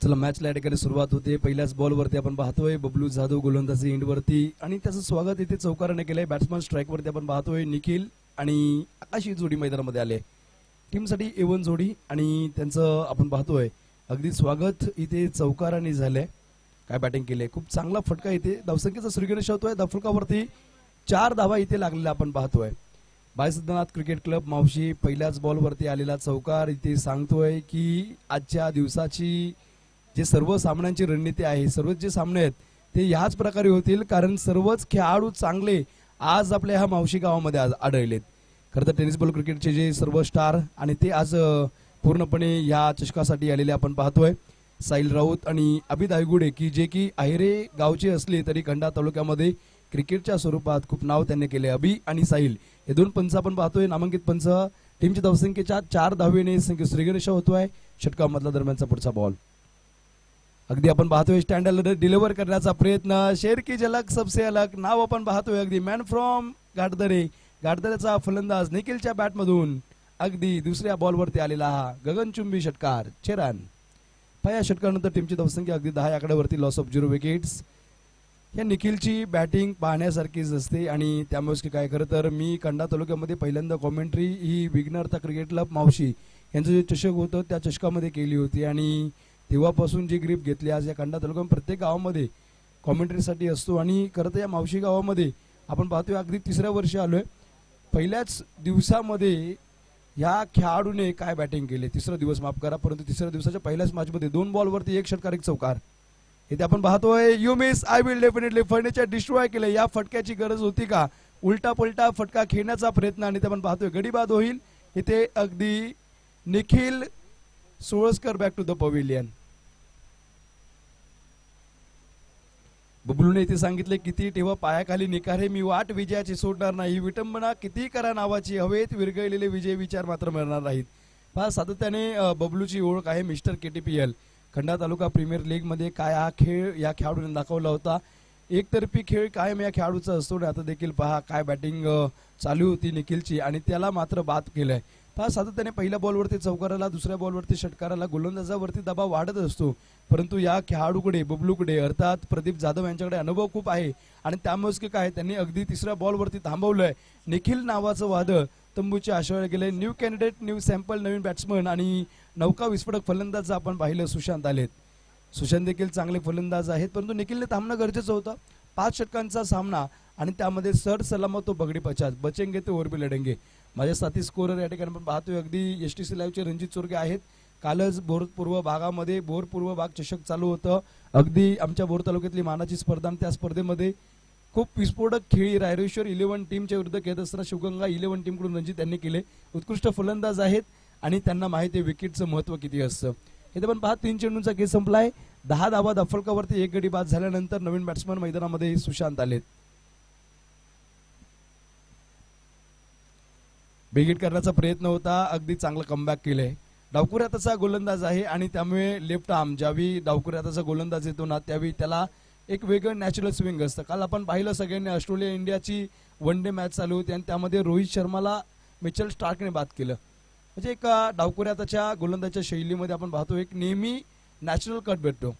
चला मॅचला या ठिकाणी सुरुवात होते। पहिल्याच बॉलवरती आपण पाहतोय बबलू जाधव गोलंदाजी एंडवरती आणि त्याचं स्वागत इथे चौकाराने केलंय। बॅट्समन स्ट्राईकवरती आपण पाहतोय निखिल आणि आकाश ही जोडी मैदानामध्ये आले टीमसाठी A1 जोडी आणि त्यांचं आपण पाहतोय अगदी स्वागत इथे चौकाराने झालंय। काय बॅटिंग केले, खूप चांगला फटका इथे धावसंख्येचा सूर्यगणेश होतोय। धावफलकावरती 4 धावा इथे लागलेल्या आपण पाहतोय। बायसिद्धनाथ क्रिकेट क्लब मावशी पहिल्याच बॉलवरती आलेला चौकार इथे सांगतोय की आजच्या दिवसाची जे सर्व सामन्यांची रणनीती आहे, सर्व जे सामने आहेत ते याच प्रकारे होतील, कारण सर्वच खेळाडू चांगले आज आपल्या ह्या मावशी गावामध्ये आढळलेत। खरं तर टेनिस बॉल क्रिकेटचे जे सर्व स्टार आणि ते आज पूर्णपणे या चषकासाठी आलेले आपण पाहतोय। साहिल राऊत आणि अभित आयगुडे की जे की आहेरे गावचे असले तरी खंडा तालुक्यामध्ये क्रिकेटच्या स्वरूपात खूप नाव त्यांनी केले। अभि आणि साहिल हे दोन पंच आपण पाहतोय, नामांकित पंच। टीमच्या धावसंख्येच्या 4 धावेने श्रीगणेश होतोय। षटकामधला दरम्यानचा पुढचा बॉल अगदी आपण पाहतोय स्टँडर्ड डिलिव्हर करण्याचा प्रयत्न। शेर की झलक सबसे अलग नाव आपण पाहतोय अगदी मॅन फ्रॉम गाडदरे। गाडदरेचा फलंदाज निखिलच्या बॅटमधून अगदी दुसऱ्या बॉलवरती आलेला हा गगनचुंबी षटकार 6 रन। पहिल्या षटकानंतर टीमची धावसंख्या अगदी 10 आकड्यावरती, लॉस ऑफ 0 विकेट्स। या निखिलची बॅटिंग पाहण्यासारखीच असते आणि त्यामुळेच की काय खरं तर मी खंडा तालुक्यामध्ये पहिल्यांदा कॉमेंट्री ही विघ्नहर्ता क्रिकेट क्लब मावशी यांचं जे चषक होतं त्या चषकामध्ये केली होती आणि तेव्हापासून जी ग्रीप घेतली आज या खंडा तालुक्यात प्रत्येक गावामध्ये कॉमेंट्रीसाठी असतो। आणि खरं तर या मावशी गावामध्ये आपण पाहतोय अगदी 3ऱ्या वर्षी आलोय। पहिल्याच दिवसामध्ये या खेळाडूने काय बॅटिंग केली, 3रा दिवस माफ करा, परंतु 3ऱ्या दिवसाच्या पहिल्याच मॅचमध्ये 2 बॉलवरती 1 षटकार 1 चौकार इथे आपण पाहतोय। You miss I will definitely furniture destroy केले। या फटक्याची गरज होती का? उलटा पलटा फटका खेळण्याचा प्रयत्न आणि ते आपण पाहतोय गडी बाद होईल इथे अगदी Nikhil Solaskar back to the pavilion. बबलूने इथे सांगितले किती ठेवा पायाखाली निखारे, मी वाट विजयाची सोडणार नाही। विटंबना किती करा नावाची, हवेत विरघळलेले विजय विचार मात्र मिळणार नाहीत। पहा सातत्याने बबलूची ओळख आहे मिस्टर KTPL। खंडा तालुका प्रीमियर लीग मध्ये काय हा खेळ या खेळाडूने दाखवला होता। एकतर्फी खेळ कायम या खेळाडूचा असतो। आता देखील पहा काय बॅटिंग चालू होती निखिलची आणि त्याला मात्र बाद केलंय। पहा सातत्याने पहिल्या बॉलवरती चौकाराला, दुसऱ्या बॉलवरती षटकाराला, गोलंदाजावरती दबाव वाढत असतो, परंतु या खेळाडूकडे बबलूकडे अर्थात प्रदीप जाधव यांच्याकडे अनुभव खूप आहे आणि त्यामुळेच की काय त्यांनी अगदी 3ऱ्या बॉलवरती थांबवलंय। निखिल नावाचं वादळ तंबूच्या आश्रयाला गेले। न्यू कॅन्डिडेट, न्यू सॅम्पल, नवीन बॅट्समन आणि नौका विस्फोटक फलंदाज आपण पाहिलं सुशांत आलेत। सुशांत देखील चांगले फलंदाज आहेत, परंतु निखिलने थांबणं गरजेचं होतं। 5 षटकांचा सामना आणि त्यामध्ये सर सलामत तो बगडी 50 बचेंगे ते और भी लढेंगे। माझ्या साथी स्कोरर या ठिकाणी आपण पाहतोय अगदी STC लाईव्हचे रणजित चोरगे आहेत। कालच भोर पूर्व भागामध्ये भोर पूर्व भाग चषक चालू होतं, अगदी आमच्या भोर तालुक्यातली मानाची स्पर्धा। त्या स्पर्धेमध्ये खूप विस्फोटक खेळी रायरेश्वर 11 टीमच्या विरुद्ध खेळत असताना शिवगंगा 11 टीमकडून रणजित यांनी केले। उत्कृष्ट फलंदाज आहेत आणि त्यांना माहिती आहे विकेटचं महत्व किती असतं। इथे पण पहा 3 चेंडूंचा खेळ संपलाय। 10 धावा धावफलकावरती 1 गडी बाद झाल्यानंतर नवीन बॅट्समन मैदानामध्ये सुशांत आलेत। बिगिट करण्याचा प्रयत्न होता, अगदी चांगला कमबॅक केलंय। डावकुऱ्याचा गोलंदाज आहे आणि त्यामुळे लेफ्ट आर्म ज्यावेळी डावकुऱ्याचा गोलंदाज येतो ना त्यावेळी त्याला एक वेगळं नॅचरल स्विंग असतं। काल आपण पाहिलं सगळ्यांनी ऑस्ट्रेलिया इंडियाची वनडे मॅच चालू होती आणि त्यामध्ये रोहित शर्माला मिचेल स्टार्कने बाद केलं। म्हणजे एक डावकुऱ्याच्या गोलंदाजाच्या शैलीमध्ये आपण पाहतो एक नेहमी नॅचरल कट भेटतो।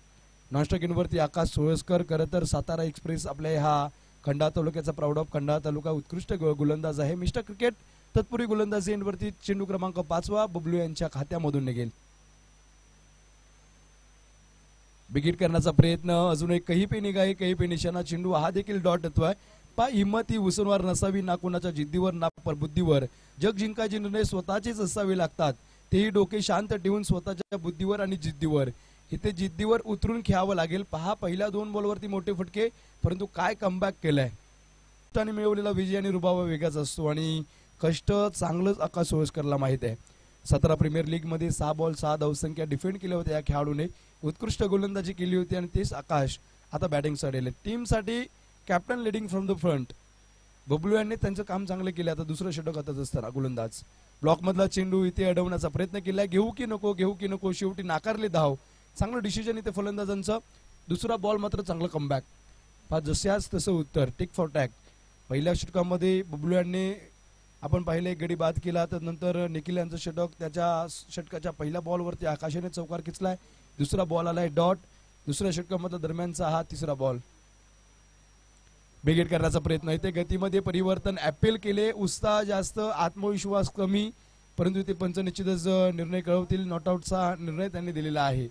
नॉनस्टॉक इनवरती आकाश सोळस्कर खरं तर सातारा एक्सप्रेस आपल्या हा खंडा तालुक्याचा प्राऊड ऑफ खंडा तालुका उत्कृष्ट गोलंदाज आहे। मिस्टर क्रिकेट तत्पूर्वी गोलंदाजी एंडवरती चेंडू क्रमांक 5 बबलू यांच्या खात्यामधून निघेल। बिगिट करण्याचा प्रयत्न अजून एक कही पे निगाहे कही पे निशाणा चेंडू हा देखील डॉट येतोय। पा हिंमत ही उसनवार नसावी, ना कुणाच्या जिद्दीवर ना प्रबुद्धीवर। जग जिंकायचे निर्णय स्वतःचेच असावे लागतात, तेही डोके शांत ठेवून स्वतःच्या बुद्धीवर आणि जिद्दीवर। इथे जिद्दीवर उतरून खेळावं लागेल। पहा पहिल्या 2 बॉलवरती मोठे फटके, परंतु काय कमबॅक केलाय। आणि मिळवलेला विजय आणि रुबावा वेगळाच असतो आणि कष्ट चांगलंच आकाश सोळस्करला माहित आहे। 17 प्रीमियर लीग मध्ये 6 बॉल 6 धावसंख्या डिफेंड केल्या होत्या या खेळाडूने, उत्कृष्ट गोलंदाजी केली होती आणि तेच आकाश आता बॅटिंग साठी टीमसाठी captain leading from the front. Bablu यांनी त्यांचं काम चांगलं केलं। आता दुसरं षटक हातात असताना गोलंदाज ब्लॉक मधला चेंडू इथे अडवण्याचा प्रयत्न केलाय। घेऊ की नको शेवटी नाकारले धाव। चांगलं डिसिजन इथे फलंदाजांचं। दुसरा बॉल मात्र चांगलं कमबॅक। पहा जशाच तसं उत्तर, टिक फॉर टॅग। पहिल्या षटकामध्ये बबलू यांनी आपण पाहिले गडी बाद केला, तर नंतर निखिल यांचं षटक त्याच्या षटकाच्या पहिल्या बॉलवरती आकाशाने चौकार खेचलाय। दुसरा बॉल आलाय डॉट. दुसऱ्या षटकामधला दरम्यानचा हा तिसरा बॉल. बेगेट करण्याचा प्रयत्न आहे. ते गतीमध्ये परिवर्तन अपील केले. उत्साह जास्त, आत्मविश्वास कमी, परंतु ते पंच निश्चितच निर्णय कळवतील. नॉटआउटचा निर्णय त्यांनी दिलेला आहे.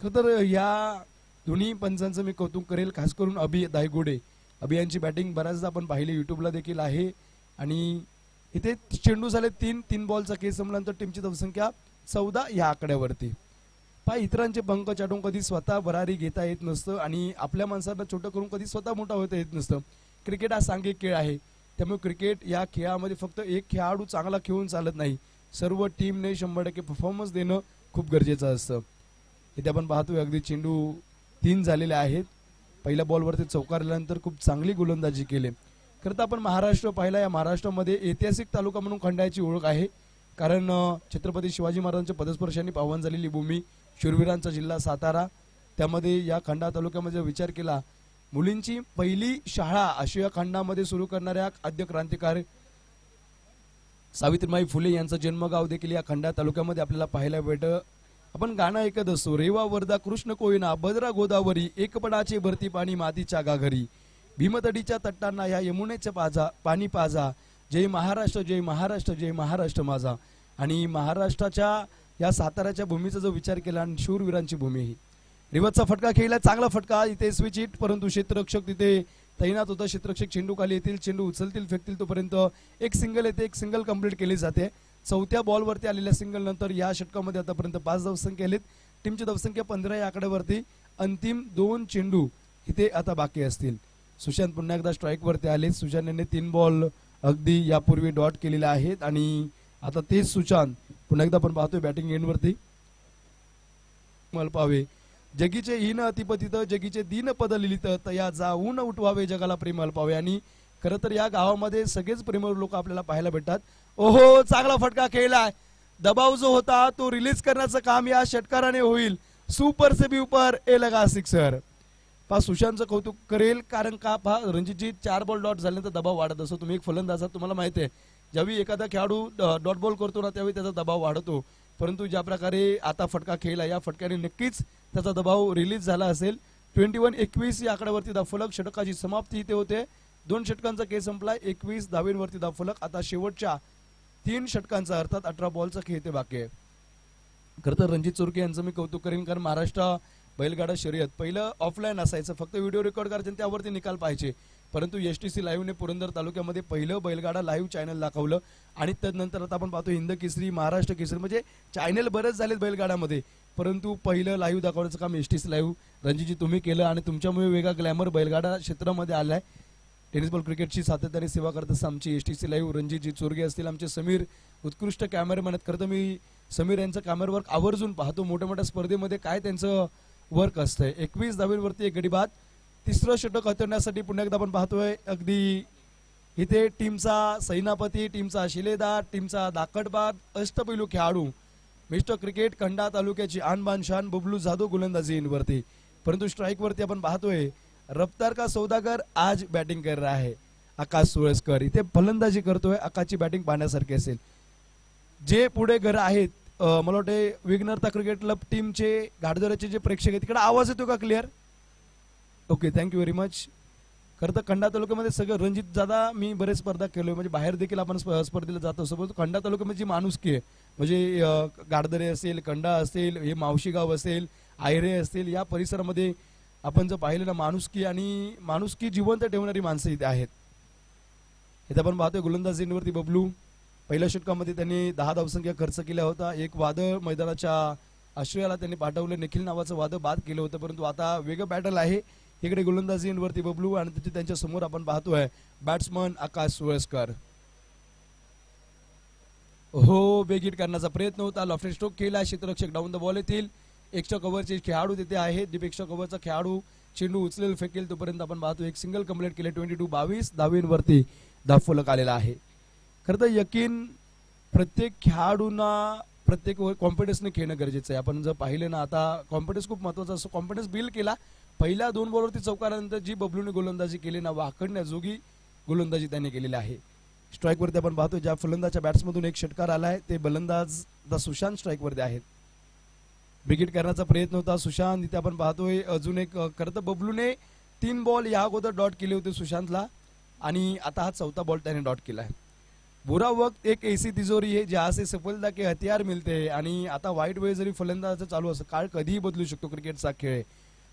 खरं तर या दोन्ही पंचांचं मी कौतुक करेल, खास करून अभि दायगुडे. अभियांची बॅटिंग बऱ्याचदा आपण पाहिली, युट्यूबला देखील आहे. आणि इथे चेंडू झाले 3 बॉलचा केस संपल्यानंतर टीमची धावसंख्या 14 या आकड्यावरती. इतरांचे पंख चाटून कधी स्वतः भरारी घेता येत नसतं आणि आपल्या माणसांना छोटं करून कधी स्वतः मोठा होता येत नसतं. क्रिकेट हा सांघिक खेळ आहे. त्यामुळे क्रिकेट या खेळामध्ये फक्त एक खेळाडू चांगला खेळून चालत नाही, सर्व टीमने 100% परफॉर्मन्स देणं खूप गरजेचं असतं. इथे आपण पाहतोय अगदी चेंडू 3 झालेले आहेत. पहिल्या बॉलवरती चौकाराल्यानंतर खूप चांगली गोलंदाजी केली. खरं तर आपण महाराष्ट्र पाहिला, या महाराष्ट्रामध्ये ऐतिहासिक तालुका म्हणून खंडाळ्याची ओळख आहे. कारण छत्रपती शिवाजी महाराजांच्या पदस्पर्शांनी पावन झालेली भूमी, शूरवीरांचा जिल्हा सातारा, त्यामध्ये या खंडाळा तालुक्यामध्ये विचार केला, मुलींची पहिली शाळा आशिया खंडामध्ये सुरू करणाऱ्या आद्य क्रांतिकारी सावित्रीबाई फुले यांचं जन्मगाव देखील या खंडाळा तालुक्यामध्ये आपल्याला पाहायला भेटतं. आपण गाणं ऐकत असतो, रेवा वर्धा कृष्ण कोयना भद्रा गोदावरी, एकपडाचे भरती पाणी मातीच्या गाघरी, भीमतडीच्या तट्टांना या यमुनेचे पाणी पाजा, जय महाराष्ट्र जय महाराष्ट्र जय महाराष्ट्र माझा. आणि महाराष्ट्राच्या या साताऱ्याच्या भूमीचा जो विचार केला, आणि शूरवीरांची भूमी ही. रिवर्सचा फटका खेळला, चांगला फटका. इथे स्विच हिट, परंतु क्षेत्ररक्षक तिथे तैनात होता. क्षेत्ररक्षक चेंडू खाली येतील, चेंडू उचलतील, फेकतील, तोपर्यंत एक सिंगल येते. एक सिंगल कंप्लीट केली जाते. चौथ्या बॉलवरती आलेल्या सिंगल नंतर या षटकामध्ये आतापर्यंत 5 धावसंख्या आलेत. टीमची धावसंख्या 15 या आकड्यावरती. अंतिम 2 चेंडू इथे आता बाकी असतील. सुशांत पुन्हा एकदा स्ट्राईक वरती आले. सुशांतने 3 बॉल अगदी यापूर्वी डॉट केलेले आहेत आणि आता तेच सुशांत पुन्हा एकदा आपण पाहतोय बॅटिंग एंड वरती. मलपावे जगीचे हीन अतिपतित, जगीचे दीन पद लिहित, तया जाऊन उठवावे जगाला प्रेम अल्पावे. आणि खरं तर या गावामध्ये सगळेच प्रेमळ लोक आपल्याला पाहायला भेटतात. ओहो, चांगला फटका खेळलाय. दबाव जो होता तो रिलीज करण्याचं काम या षटकाराने होईल. सुपर से भी ऊपर, ए लगा सिक्सर. सुशांतचं कौतुक करेल, कारण का रणजितजी 4 बॉल डॉट झाल्यानंतर दबाव वाढत असतो. तुम्ही एक फलंदाज आहात, तुम्हाला माहिती आहे, ज्यावेळी एखादा खेळाडू डॉट बॉल करतो ना, त्यावेळी त्याचा दबाव वाढतो. परंतु ज्या प्रकारे आता फटका खेळला, या फटक्याने नक्कीच त्याचा दबाव रिलीज झाला असेल. 21-21 या आकड्यावरती धावफलक. षटकाची समाप्ती इथे होते. 2 षटकांचा खेळ संपलाय. 21 धावेंवरती धावफलक. आता शेवटच्या 3 षटकांचा अर्थात 18 बॉलचा खेळ ते बाकी आहे. खरं तर रणजित चोरके यांचं मी कौतुक करेन, कारण महाराष्ट्र बैलगाडा शर्यत पहिलं ऑफलाईन असायचं, फक्त व्हिडिओ रेकॉर्ड करायचे आणि त्यावरती निकाल पाहायचे. परंतु STC लाईव्हने पुरंदर तालुक्यामध्ये पहिलं बैलगाडा लाईव्ह चॅनल दाखवलं. आणि त्यानंतर आता आपण पाहतो हिंद केसरी, महाराष्ट्र केसरी, म्हणजे चॅनल बरेच झालेत बैलगाड्यामध्ये, परंतु पहिलं लाईव्ह दाखवण्याचं काम STC लाईव्ह रणजितजी तुम्ही केलं आणि तुमच्यामुळे वेगळा ग्लॅमर बैलगाडा क्षेत्रामध्ये आलाय. टेनिस बॉल क्रिकेटची सातत्याने सेवा करत असं आमची STC लाईव्ह रणजितजी चोरगे असतील, आमचे समीर उत्कृष्ट कॅमेरामॅन आहेत. खरं तर मी समीर यांचं कॅमेरा वर्क आवर्जून पाहतो. मोठ्या मोठ्या स्पर्धेमध्ये काय त्यांचं वर्क असतंय. 21 धावेंवरती एक गडी बाद. तिसरं षटक हातरण्यासाठी पुन्हा एकदा आपण पाहतोय अगदी इथे टीमचा सैनापती, टीमचा शिलेदार, टीमचा दाकडबाद, अष्टपैलू खेळाडू, मिस्टर क्रिकेट खंडाळा तालुक्याची आणबान शान बबलू जाधव गोलंदाजी वरती. परंतु स्ट्राईक वरती आपण पाहतोय रफ्तार का सौदागर आज बॅटिंग कर रहा है. आकाश सुळसकर इथे फलंदाजी करतोय. आकाशची बॅटिंग पाहण्यासारखी असेल. जे पुढे घर आहेत, मला वाटते विघ्नरता क्रिकेट क्लब टीमचे घाटदोऱ्याचे जे प्रेक्षक आहेत, तिकडे आवाज येतो का clear? Okay, thank you very much. खरं तर खंडाळा तालुक्यामध्ये सगळं रणजित दादा मी बरेच स्पर्धा केलोय, म्हणजे बाहेर देखील आपण स्पर्धेला जात असतो. परंतु खंडाळा तालुक्यामध्ये जी माणुसकी आहे, म्हणजे गाडदरे असेल, खंडाळा असेल, हे मावशी गाव असेल, आयरे असतील, या परिसरामध्ये आपण जर पाहिलं ना, माणुसकी आणि माणुसकी जिवंत ठेवणारी माणसं इथे आहेत. इथे आपण पाहतोय गोलंदाजीवरती बबलू. पहिल्या षटकामध्ये त्यांनी 10 धावसंख्या खर्च केला होता. एक वादळ मैदानाच्या आश्रयाला त्यांनी पाठवलं. निखिल नावाचं वादळ बाद केलं होतं. परंतु आता वेगळं बॅटल आहे. इकडे गोलंदाजीवरती बबलू आणि त्यांच्या समोर आपण पाहतोय बॅट्समन आकाश सुळसकर. हो, बेगिट करण्याचा प्रयत्न होता. लॉफ्टेड स्ट्रोक केला. क्षेत्ररक्षक डाऊन द बॉल येतील. एक्स्ट्रा कव्हरचे खेळाडू तिथे आहेत. डीप एक्स्ट्रा कव्हरचा खेळाडू चेंडू उचलेल, फेकेल, तोपर्यंत आपण पाहतो एक सिंगल कंप्लीट केले. 22 धावेंवरती धावफलक आलेला आहे. खरं तर यकीन प्रत्येक खेळाडूंना प्रत्येक कॉन्फिडन्सने खेळणं गरजेचं आहे. आपण जर पाहिलं ना, आता कॉन्फिडन्स खूप महत्वाचा असतो. कॉन्फिडन्स बिल्ड केला. पहिल्या 2 बॉलवरती चौकारानंतर जी बबलूने गोलंदाजी केली ना, वाकडण्याजोगी गोलंदाजी त्यांनी केलेली आहे. स्ट्राईक वरती आपण पाहतो ज्या फलंदाजच्या बॅट्समधून एक षटकार आलाय, ते बलंदाज द सुशांत स्ट्राईक वरती आहेत. विकेट करण्याचा प्रयत्न होता सुशांत. इथे आपण पाहतोय अजून एक खरं तर बबलूने 3 बॉल या अगोदर डॉट केले होते सुशांतला आणि आता हा 4था बॉल त्याने डॉट केलाय. बुरा वक्त एक ऐसी तिजोरी है जहां से सफलता के हथियार मिलते हैं. आणि आता वाईट वेळ जरी फलंदाजाचं चालू असं काळ कधीही बदलू शकतो. क्रिकेटचा खेळ आहे.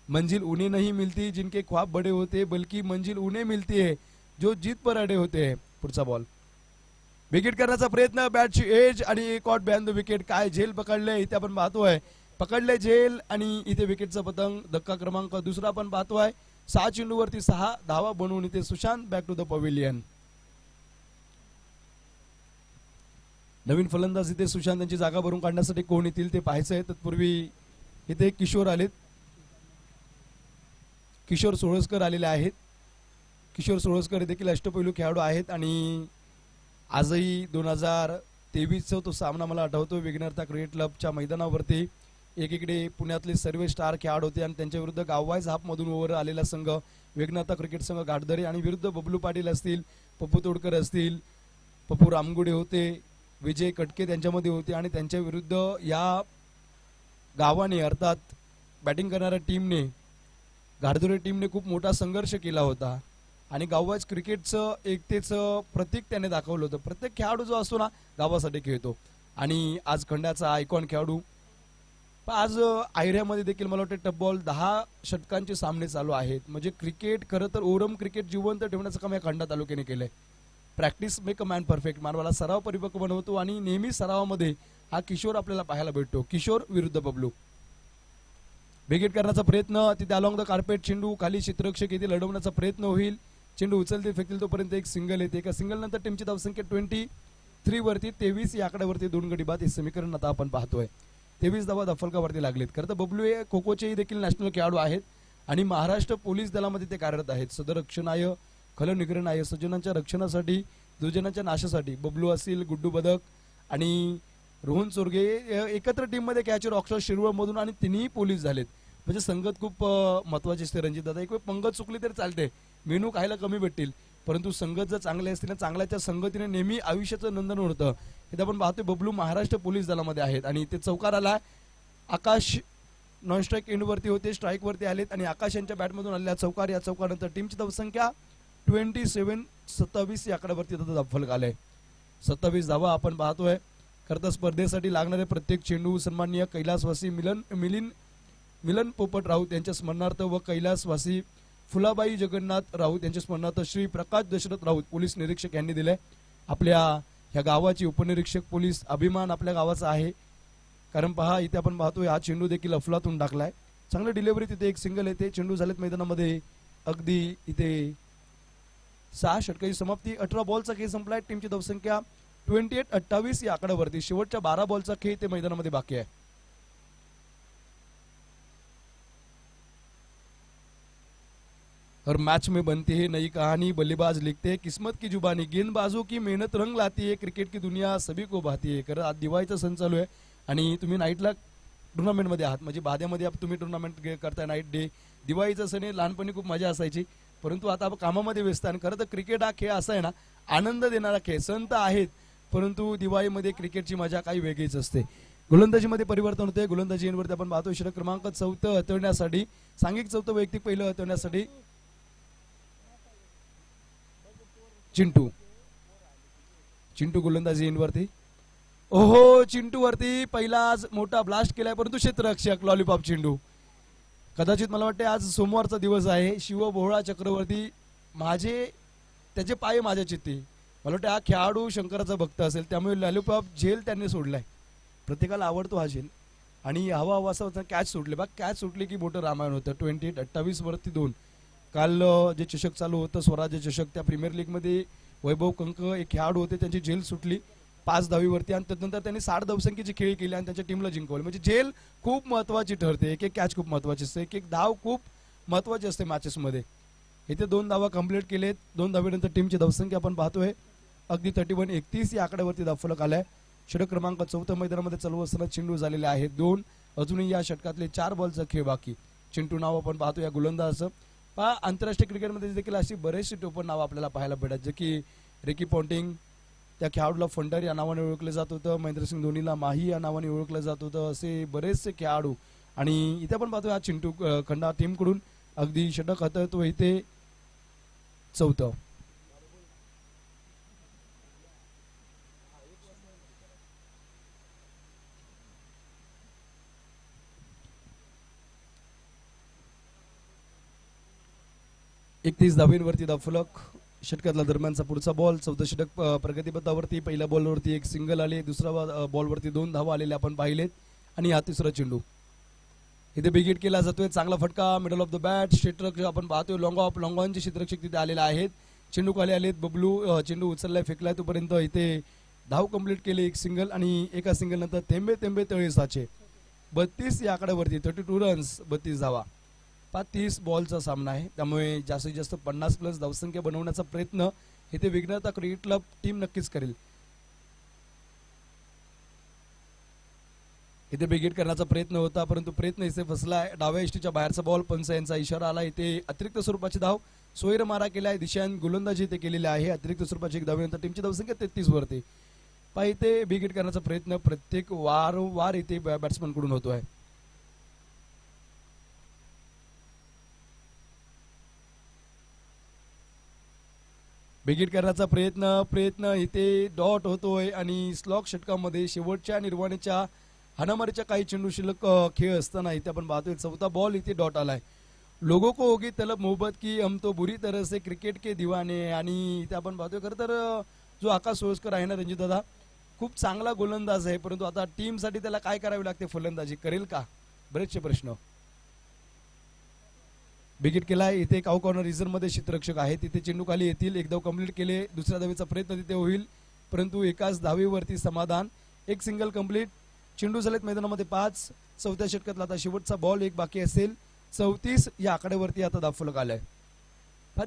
मंजिल उन्हें नहीं मिलती जिनके ख्वाब बड़े होते बल्कि मंजिल उन्हें मिलती है जो जीत पर अड़े होते हैं. पुढचा बॉल विकेट करण्याचा प्रयत्न बॅटची एज आणि एक आउट बिहाइंड द विकेट. काय झेल पकडले इथे आपण पाहतोय. पकडले झेल आणि इथे विकेटचा पतंग. धक्का क्रमांक दुसरा आपण पाहतोय. 6 चेंडूवरती 6 धावा बनवून इथे Sushant back to the pavilion. नवीन फलंदाज इथे सुशांत यांची जागा भरून काढण्यासाठी कोण येतील ते पाहायचं आहे. तत्पूर्वी इथे किशोर आलेत. किशोर सोळसकर आलेले आहेत. किशोर सोळसकर देखील अष्टपैलू खेळाडू आहेत आणि आजही 2023चा तो सामना मला आठवतो विघ्नहर्ता क्रिकेट क्लबच्या मैदानावरती. एकीकडे पुण्यातले सर्व स्टार खेळाडू होते आणि त्यांच्या विरुद्ध गाववाईज हाफमधून ओव्हर आलेला संघ विघ्नहर्ता क्रिकेट संघ घाटदरे आणि विरुद्ध बबलू पाटील असतील, पप्पू तोडकर असतील, पप्पू रामगुडे होते, विजय कटके त्यांच्यामध्ये होते आणि त्यांच्या विरुद्ध या गावाने अर्थात बॅटिंग करणाऱ्या टीमने घाटदरे टीमने खूप मोठा संघर्ष केला होता आणि गाववाईज क्रिकेटचं एकतेचं प्रतीक त्याने दाखवलं होतं. प्रत्येक खेळाडू जो असतो ना गावासाठी खेळतो आणि आज खंड्याचा आयकॉन खेळाडू. आज आयऱ्यामध्ये देखील मला वाटतं टप बॉल 10 षटकांचे सामने चालू आहेत. म्हणजे क्रिकेट खरं तर ओरम क्रिकेट जिवंत ठेवण्याचं काम या खंडा तालुक्याने केलंय. Practice make a man perfect. मानवाला सराव परिपक्व बनवतो आणि नेहमी सरावामध्ये हा किशोर आपल्याला पाहायला भेटतो. किशोर विरुद्ध बबलू. विकेट करण्याचा प्रयत्न तिथे अलॉंग द कार्पेट चेंडू खाली क्षेत्ररक्षक येथे लढवण्याचा प्रयत्न होईल. चेंडू उचलते फेकतील तोपर्यंत एक सिंगल येते. एका सिंगल नंतर टीमची धावसंख्या 23 वरती 23 या आकड्यावरती 2 गडी बाद हे समीकरण आता आपण पाहतोय. 23 धावा दफलकावरती लागलेत. खरं तर बबलू हे खो खोचे देखील नॅशनल खेळाडू आहेत आणि महाराष्ट्र पोलीस दलामध्ये ते कार्यरत आहेत. सदरक्षणाय खलनिग्रहणाय सज्जनांच्या रक्षणासाठी दुर्जनांच्या नाशासाठी बबलू असतील, गुड्डू बदक आणि रोहन चोरगे एकत्र टीम मध्ये कॅचर ऑक्सफर्ड शिरवळ मधून आणि तिन्ही पोलीस झालेत. म्हणजे संगत खूप महत्वाची असते. रणजित दादा एक वेळ पंगत चुकली तरी चालते, मेनू खायला कमी भेटतील, परंतु संगत जर चांगले असतील ना चांगल्याच्या संगतीने नेहमी आयुष्याचं नंदन होतं. हे आपण पाहतोय बबलू महाराष्ट्र पोलीस दलामध्ये आहेत आणि ते चौकार आला. आकाश नॉन स्ट्राईक एंडवरती होते, स्ट्राईक वरती आलेत आणि आकाश यांच्या बॅटमधून आलेल्या चौकार. या चौकारानंतर टीमची धावसंख्या 27 या आकड्यावरती फलक आलाय. 27 धावा आपण पाहतोय. खरं तर स्पर्धेसाठी लागणारे प्रत्येक चेंडू सन्माननीय कैलासवासी मिलन पोपट राऊत यांच्या स्मरणार्थ व कैलासवासी फुलाबाई जगन्नाथ राऊत यांच्या स्मरणार्थ श्री प्रकाश दशरथ राऊत पोलीस निरीक्षक यांनी दिले. आपल्या ह्या गावाची उपनिरीक्षक पोलीस अभिमान आपल्या गावाचा आहे. कारण पहा इथे आपण पाहतोय हा चेंडू देखील अफलातून टाकलाय. चांगली डिलिव्हरी तिथे एक सिंगल येते. चेंडू झालेत मैदानामध्ये अगदी इथे 6 षटकाची समाप्ती. 18 बॉलचा खेळ संपलाय. टीमची धावसंख्या 28 या आकड्यावरती. शेवटच्या 12 बॉलचा खेळ ते मैदानामध्ये बाकी आहे. हर मैच में बनती है नई कहानी, बल्लेबाज लिखते हैं किस्मत की जुबानी, गेंदबाजों की मेहनत रंग लाती है, क्रिकेट की दुनिया सभी को भाती है. खरं आज दिवाळीचा सण चालू आहे आणि तुम्ही नाईटला टुर्नामेंटमध्ये आहात. म्हणजे बाद्यामध्ये तुम्ही टुर्नामेंट करताय नाईट डे. दिवाळीचा सण आहे. लहानपणी खूप मजा असायची, परंतु आता कामामध्ये व्यस्त. आणि खरं तर क्रिकेट हा खेळ असा आहे ना आनंद देणारा खेळ. सण तर आहेत परंतु दिवाळीमध्ये क्रिकेटची मजा काही वेगळीच असते. गोलंदाजीमध्ये परिवर्तन होते. गोलंदाजी एंडवरती आपण पाहतो षटक क्रमांक 4 हटवण्यासाठी सांघिक 4 वैयक्तिक पहिलं हटवण्यासाठी चिंटू गोलंदाजी एंडवरती. ओहो चिंटू वरती पहिला आज मोठा ब्लास्ट केलाय परंतु क्षेत्ररक्षक लॉलीपॉप चेंडू. कदाचित मला वाटते आज सोमवारचा दिवस आहे. शिव भोळा चक्रवर्ती त्याचे पाय माझ्या चित्ती. मला वाटतं हा खेळाडू शंकराचा भक्त असेल त्यामुळे लॉलीपॉप झेल त्यांनी सोडलाय. प्रत्येकाला आवडतो हा झेल आणि हवा असा होता. कॅच सुटले बघ. कॅच सुटली की मोठं रामायण होतं. 28 वरती 2. काल जे चषक चालू होतं स्वराज्य चषक त्या प्रीमियर लीग मध्ये वैभव कंक एक खेळाडू होते त्यांची झेल सुटली 5 धावीवरती आणि त्यानंतर त्यांनी 60 धावसंख्येची खेळी केली आणि त्यांच्या टीमला जिंकवलं. म्हणजे झेल खूप महत्वाची ठरते. एक कॅच खूप महत्वाची असते. एक धाव खूप महत्वाची असते मॅचेस मध्ये. इथे 2 धावा कंप्लीट केलेत. 2 धावीनंतर टीमची धावसंख्या आपण पाहतोय अगदी 31 या आकड्यावरती धावफलक आलाय. षटक क्रमांक 4 मैदानामध्ये चालू असताना चेंडू झालेले आहेत 2. अजूनही या षटकातले 4 बॉलचा खेळ बाकी. चिंटू नाव आपण पाहतो या गोलंदाजाचं. पहा आंतरराष्ट्रीय क्रिकेटमध्ये देखील अशी बरेचशी टोपण नाव आपल्याला पाहायला भेटतात जे की रिकी पॉन्टिंग, त्या खेळाडूला फंटर या नावाने ओळखलं जात होतं, महेंद्रसिंग धोनीला माही या नावाने ओळखलं जात होतं. असे बरेचसे खेळाडू आणि इथे आपण पाहतो हा चिंटू खंडा टीमकडून अगदी षटक हाताळतो इथे 4थं. एकतीस धाबींवरती धावफलक. षटकातला दरम्यानचा पुढचा बॉल. 4थं षटक प्रगतीपथावरती. पहिल्या बॉलवरती एक सिंगल आले, दुसऱ्या बॉलवरती 2 धावा आलेले आपण पाहिलेत आणि हा तिसरा चेंडू. इथे बिगिट केला जातोय. चांगला फटका मिडल ऑफ द बॅट. क्षेत्ररक्षक आपण पाहतोय लॉंग ऑफ लॉंगॉनचे क्षेत्ररक्षक तिथे आलेले आहेत. चेंडू खाली आलेत. बबलू चेंडू उचललाय, फेकलाय तोपर्यंत इथे धाव कंप्लीट केली. एक सिंगल आणि एका सिंगल नंतर थेंबे थेंबे तळे साचे. 32 या आकड्यावरती 32 रन्स 32 धावा. 30 बॉलचा सामना आहे, त्यामुळे जास्तीत जास्त 50+ धावसंख्या बनवण्याचा प्रयत्न इथे विघ्नता क्रिकेट क्लब टीम नक्कीच करेल. इथे बिगिट करण्याचा प्रयत्न होता, परंतु प्रयत्न इथे फसलाय. डाव्या इष्टीच्या बाहेरचा बॉल. पंच यांचा इशारा आला. इथे अतिरिक्त स्वरूपाची धाव. सोयर मारा केलाय. दिशान गोलंदाजी इथे केलेली आहे. अतिरिक्त स्वरूपाची एक धावेनंतर टीमची धावसंख्या 33 वरती. पहा इथे बिगिट करण्याचा प्रयत्न प्रत्येक वारंवार इथे बॅट्समन कडून होतोय. बिगिट करण्याचा प्रयत्न इथे डॉट होतोय आणि स्लॉक षटकामध्ये शेवटच्या निर्वाणीच्या हाणामारीच्या काही चेंडू शिल्लक खेळ असताना इथे आपण पाहतोय 4था बॉल. इथे डॉट आलाय. लोगों को होगी तलब मोहब्बत की, हम तो बुरी तरह से क्रिकेट के दीवाने. आणि इथे आपण पाहतोय खरं तर जो आकाश सोळसकर आहे ना रणजित दादा, खूप चांगला गोलंदाज आहे, परंतु आता टीमसाठी त्याला काय करावी लागते, फलंदाजी करेल का, बरेचसे प्रश्न. बिगिट केलाय. इथे एक कॉर्नर रिझर्व मध्ये क्षेत्ररक्षक आहे, तिथे चेंडू खाली येतील. एक धाव कंप्लीट केले. दुसऱ्या धावेचा प्रयत्न तिथे होईल, परंतु एकाच धावेवरती समाधान. एक सिंगल कंप्लीट. चेंडू झालेत मैदानामध्ये 5. 4थ्या षटकातला आता शेवटचा बॉल एक बाकी असेल. 34 या आकड्यावरती आता धावफलक आलाय.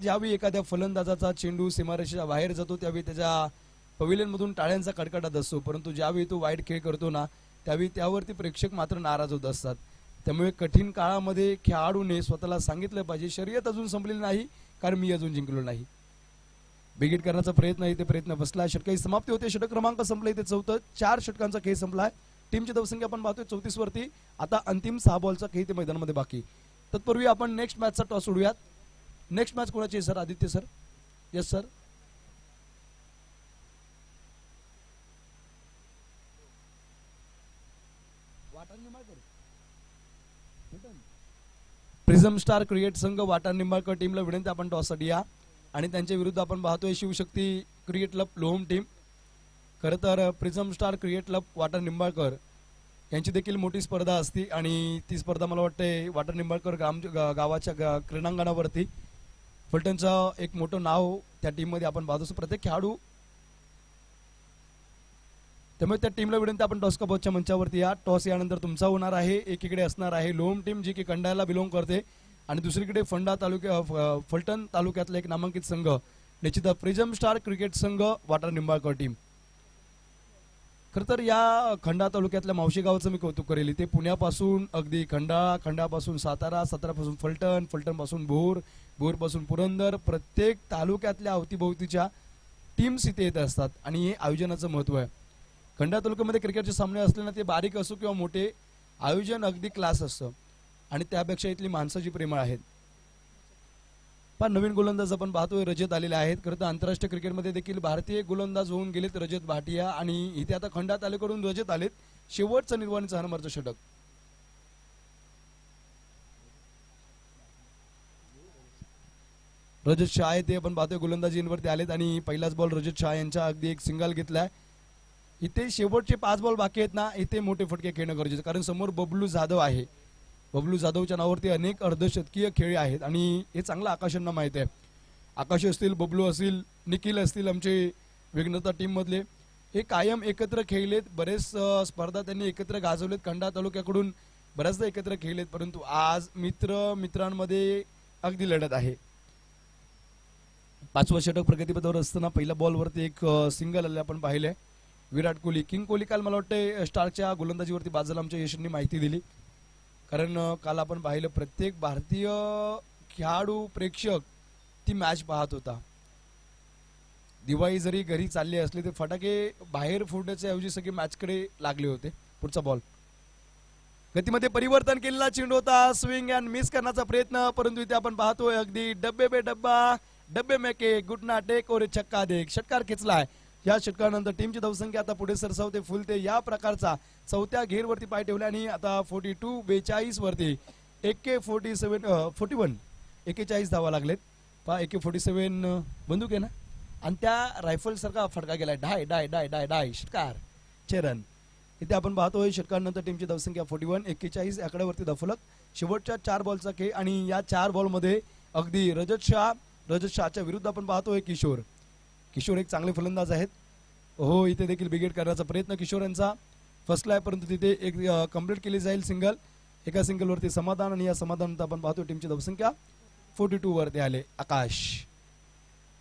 ज्यावेळी एखाद्या फलंदाजाचा चेंडू सीमारेषेच्या बाहेर जातो त्यावेळी त्याच्या पवेलियन मधून टाळ्यांचा कडकडाट असतो, परंतु ज्यावेळी तो वाईट खेळ करतो ना त्यावेळी त्यावरती प्रेक्षक मात्र नाराज होत असतात. त्यामुळे कठीण काळामध्ये खेळाडूने स्वतःला सांगितलं पाहिजे, शर्यत अजून संपलेली नाही, कारण मी अजून जिंकलो नाही. बिगिट करण्याचा प्रयत्न इथे प्रयत्न फसला. षटकाची समाप्ती होते. षटक क्रमांक संपला इथे 4थं. 4 षटकांचा खेळ संपलाय. टीमची धावसंख्या आपण पाहतोय 34 वरती. आता अंतिम 6 बॉलचा खेळ इथे मैदानामध्ये बाकी. तत्पूर्वी आपण नेक्स्ट मॅचचा टॉस उडूयात. नेक्स्ट मॅच कोणाची sir? Aditya sir. Yes sir. Prism star cricket संघ वाटार निंबाळकर टीमला विनंती आपण टॉससाठी या. आणि त्यांच्या विरुद्ध आपण पाहतोय Shivshakti cricket club Lohum team. खरं तर prism star cricket club Watar Nimbalkar यांची देखील मोठी स्पर्धा असती आणि ती स्पर्धा मला वाटते वाटार निंबाळकर गावाच्या क्रीडांगणावरती. फलटणचं एक मोठं नाव त्या टीममध्ये आपण पाहतो प्रत्येक खेळाडू. त्यामुळे त्या टीमला विनंती आपण टॉस कपच्या मंचावरती या. टॉस यानंतर तुमचा होणार आहे. एकीकडे असणार आहे लोहम टीम जी की कंडाला बिलॉंग करते आणि दुसरीकडे फलटण तालुक्यातला एक नामांकित संघ निश्चित प्रिझम स्टार क्रिकेट संघ वाटार निंबाळकर टीम. खरं तर या खंडा तालुक्यातल्या मावशी गावाचं मी कौतुक करेल. इथे पुण्यापासून अगदी खंडापासून सातारा, सातारापासून फलटण पासून भोर पासून पुरंदर, प्रत्येक तालुक्यातल्या अवतीभोवतीच्या टीम्स इथे येत असतात आणि हे आयोजनाचं महत्व आहे. खंडा तालुक्यामध्ये क्रिकेटचे सामने असले ना ते बारीक असो किंवा मोठे, आयोजन अगदी क्लास असतं आणि त्यापेक्षा इथली माणसं जी प्रेमळ आहेत. पण नवीन गोलंदाज आपण पाहतोय रजत आलेले आहेत. खरं तर आंतरराष्ट्रीय क्रिकेटमध्ये देखील भारतीय गोलंदाज होऊन गेलेत रजत भाटिया आणि इथे आता खंडा तालुक्याकडून रजत आलेत. शेवटचं निर्वाणीचं हाणामारीचं षटक. रजत शाह ते आपण पाहतोय गोलंदाजीवरती आलेत आणि पहिलाच बॉल रजत शाह यांच्या अगदी एक सिंगल घेतलाय. इथे शेवटचे 5 बॉल बाकी आहेत ना, इथे मोठे फटके खेळणं गरजेचं, कारण समोर बबलू जाधव आहे. बबलू जाधवच्या नावावरती अनेक अर्धशतकीय खेळी आहेत आणि हे चांगलं आकाशांना माहित आहे. आकाश असतील, बबलू असतील, निखिल असतील, आमचे विघ्नता टीम मधले, हे कायम एकत्र खेळलेत. बरेच स्पर्धा त्यांनी एकत्र गाजवलेत. खंडा तालुक्याकडून बऱ्याचदा एकत्र खेळलेत, परंतु आज मित्रांमध्ये अगदी लढत आहे. 5वं षटक प्रगतीपथावर असताना पहिल्या बॉलवरती एक सिंगल आले आपण पाहिले. विराट कोहली, किंग कोहली काल मला वाटतं स्टारच्या गोलंदाजीवरती बाजूला आमच्या यशांनी माहिती दिली, कारण काल आपण पाहिलं प्रत्येक भारतीय खेळाडू प्रेक्षक ती मॅच पाहत होता. दिवाळी जरी घरी चालली असली तर फटाके बाहेर फोडण्याच्या ऐवजी सगळे मॅचकडे लागले होते. पुढचा बॉल गतीमध्ये परिवर्तन केलेला चेंडू होता. स्विंग अँड मिस करण्याचा प्रयत्न, परंतु इथे आपण पाहतोय अगदी डब्बे पे डब्बा डब्बे में के गुटना टेक और छक्का देख षटकार खेचलाय. या षटकानंतर टीमची धावसंख्या आता पुढे सरसावते फुलते. या प्रकारचा चौथ्या घेरवरती पाय ठेवला आणि आता 42 वरती AK 41 41 धावा लागलेत. पहा AK 47 बंदूक आहे ना, आणि त्या रायफल सारखा फटका गेलाय. डाय डाय डाय डाय डाय षटकार 6 रन. इथे आपण पाहतोय षटकानंतर टीमची धावसंख्या 41 41 आकड्यावरती धफलक. शेवटच्या 4 बॉलचा खेळ आणि या 4 बॉलमध्ये अगदी रजत शहाच्या विरुद्ध आपण पाहतोय किशोर एक चांगले फलंदाज आहेत. हो, इथे देखील बिगेट करण्याचा प्रयत्न किशोर यांचा फसला आहे, परंतु तिथे एक कंप्लीट केली जाईल सिंगल. एका सिंगलवरती समाधान आणि या समाधानानंतर आपण पाहतोय टीमची धावसंख्या 42 वरती आले. आकाश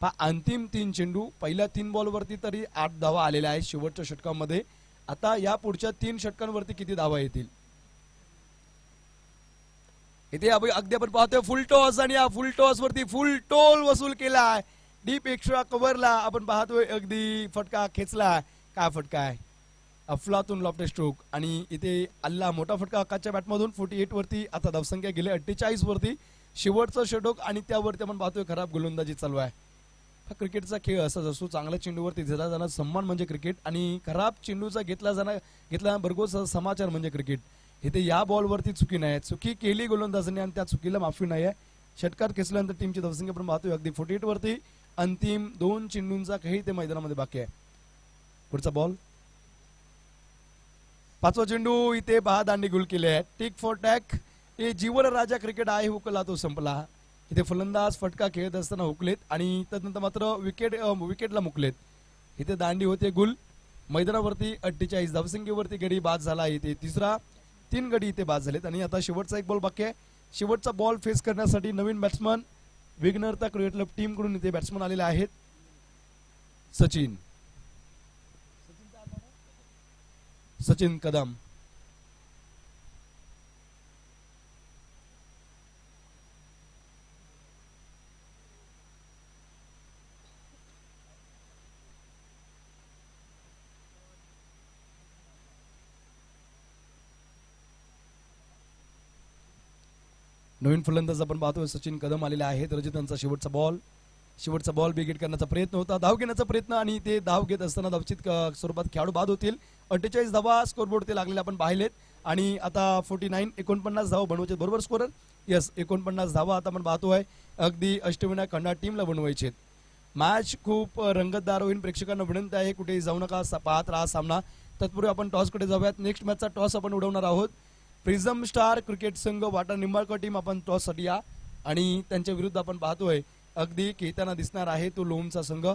पहा अंतिम 3 चेंडू, पहिल्या 3 बॉलवरती तरी 8 धावा आलेल्या आहेत शेवटच्या षटकामध्ये. आता या पुढच्या 3 षटकांवरती किती धावा येतील. इथे अगदी आपण पाहतोय फुल टॉस आणि या फुल टॉस वरती फुल टोल वसूल केलाय. डीप एक्स्ट्रा कव्हरला आपण पाहतोय अगदी फटका खेचला. काय फटका आहे, अफलातून लॉफ्ट स्ट्रोक. आणि इथे अल्ला मोठा फटका आकाशच्या बॅटमधून 48 वरती. आता धावसंख्या गेले 48 वरती. शेवटचं षटक आणि त्यावरती आपण पाहतोय खराब गोलंदाजी चालू आहे. हा क्रिकेटचा खेळ असाच असतो. चांगल्या चेंडूवरती दिला जाणार सन्मान म्हणजे क्रिकेट आणि खराब चेंडूचा घेतला भरघोस समाचार म्हणजे क्रिकेट. इथे या बॉलवरती चुकी नाही, चुकी केली गोलंदाजाने आणि त्या चुकीला माफी नाही आहे. षटकार खेचल्यानंतर टीमची धावसंख्या आपण पाहतोय अगदी 48 वरती. अंतिम 2 चेंडूंचा खेळ ते मैदानामध्ये बाकी आहे. पुढचा बॉल 5वा चेंडू. इथे 10 दांडी गुल केले आहे. Tit for tat. हे जीवन राजा क्रिकेट आहे, हुकला तो संपला. इथे फलंदाज फटका खेळत असताना हुकलेत आणि त्यानंतर मात्र विकेटला मुकलेत. इथे दांडी होते गुल. मैदानावरती 48 धावसंख्येवरती गडी बाद झाला. इथे 3 गडी इथे बाद झालेत आणि आता शेवटचा एक बॉल बाकी आहे. शेवटचा बॉल फेस करण्यासाठी नवीन बॅट्समन विघ्नहर्ता क्रिकेट क्लब टीम कडून इथे बॅट्समन आलेले आहेत. सचिन कदम. नवीन फलंदाज आपण पाहतोय सचिन कदम आलेले आहेत. रजतांचा शेवटचा बॉल बिगेट करण्याचा प्रयत्न होता, धाव घेण्याचा प्रयत्न आणि ते धाव घेत असताना धावचित स्वरूपात खेळाडू बाद होतील. 48 धावा स्कोरबोर्ड ते लागलेले आपण पाहिलेत आणि आता 49 धावा बनवायचे बरोबर स्कोरर. यस 49 धावा आता आपण पाहतोय अगदी अष्टविनायक खंडा टीमला बनवायचे. मॅच खूप रंगतदार होईल. प्रेक्षकांना विनंती आहे कुठेही जाऊ नका, पाहत राहा सामना. तत्पूर्वी आपण टॉसकडे जाऊयात. नेक्स्ट मॅचचा टॉस आपण उडवणार आहोत. प्रिझम स्टार क्रिकेट संघ वाटा निंबाळकर टीम आपण टॉससाठी या आणि त्यांच्या विरुद्ध आपण पाहतोय अगदी खेळताना दिसणार आहे तो लोमचा संघ.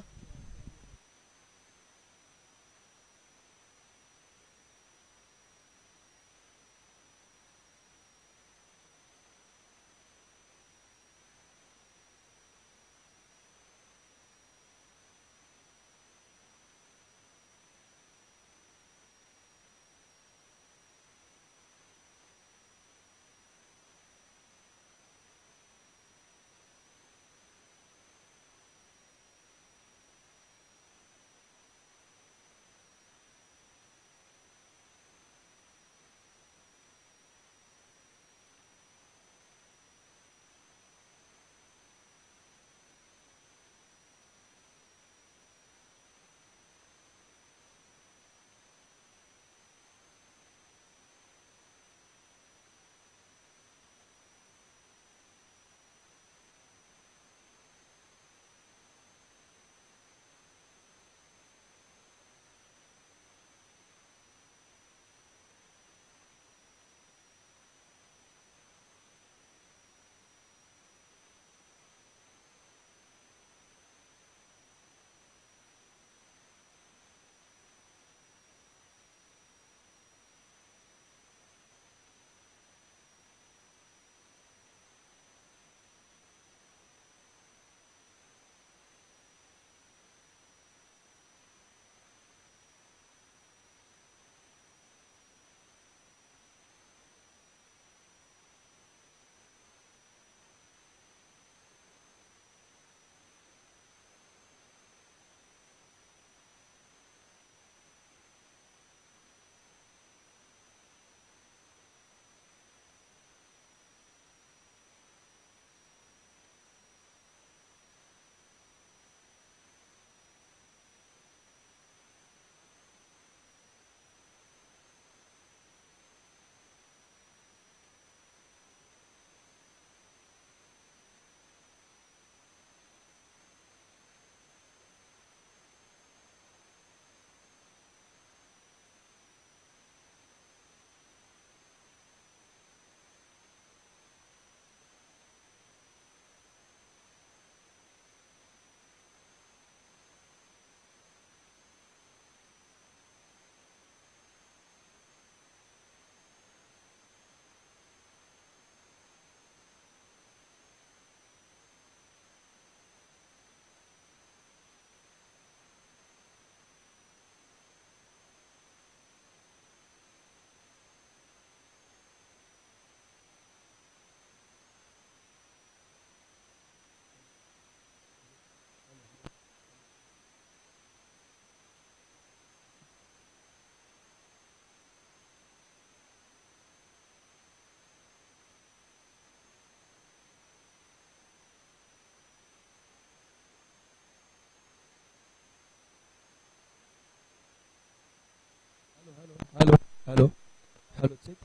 Hello check.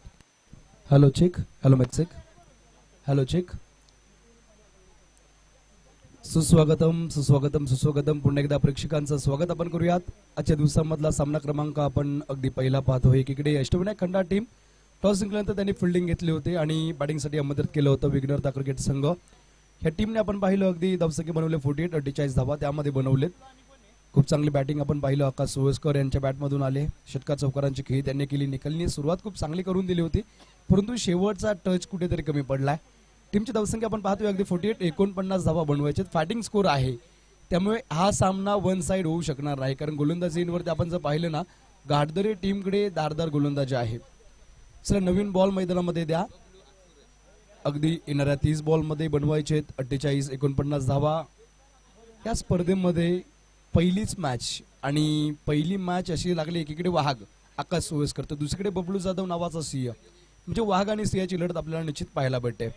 Hello check. Hello mic check. Hello check. सुस्वागतम सुस्वागतम सुस्वागतम. पुन्हा एकदा प्रेक्षकांचं स्वागत आपण करूयात. आजच्या दिवसामधला सामना क्रमांक आपण अगदी पहिला पाहतोय. एकीकडे अष्टविनायक खंडा टीम टॉस जिंकल्यानंतर त्यांनी फिल्डिंग घेतली होती आणि बॅटिंगसाठी मदत केलं होतं विघ्नहर्ता क्रिकेट संघ. ह्या टीमने आपण पाहिलं अगदी धावसंख्या बनवले 48 धावा त्यामध्ये बनवलेत. खूप चांगली बॅटिंग आपण पाहिलं. आकाश सोळसकर यांच्या बॅटमधून आले. षटकार चौकारांची खेळी त्यांनी केली. निखलनी सुरुवात खूप चांगली करून दिली होती, परंतु शेवटचा टच कुठेतरी कमी पडलाय. टीमची धावसंख्या आपण पाहतोय अगदी 48 धावा बनवायचे. फायटिंग स्कोर आहे, त्यामुळे हा सामना वन साइड होऊ शकणार नाही. कारण गोलंदाजीवरती आपण जर पाहिलं ना, घाटदरे टीमकडे धारदार गोलंदाजी आहे. चला नवीन बॉल मैदानामध्ये द्या. अगदी येणाऱ्या 30 बॉलमध्ये बनवायचे 48-49 धावा. या स्पर्धेमध्ये पहिलीच मॅच आणि पहिली मॅच अशी लागली. एकीकडे वाघ आकाश सोळसकर तर दुसरीकडे बबलू जाधव नावाचा सिंह. म्हणजे वाघ आणि सिंहाची लढत आपल्याला निश्चित पाहायला भेटते.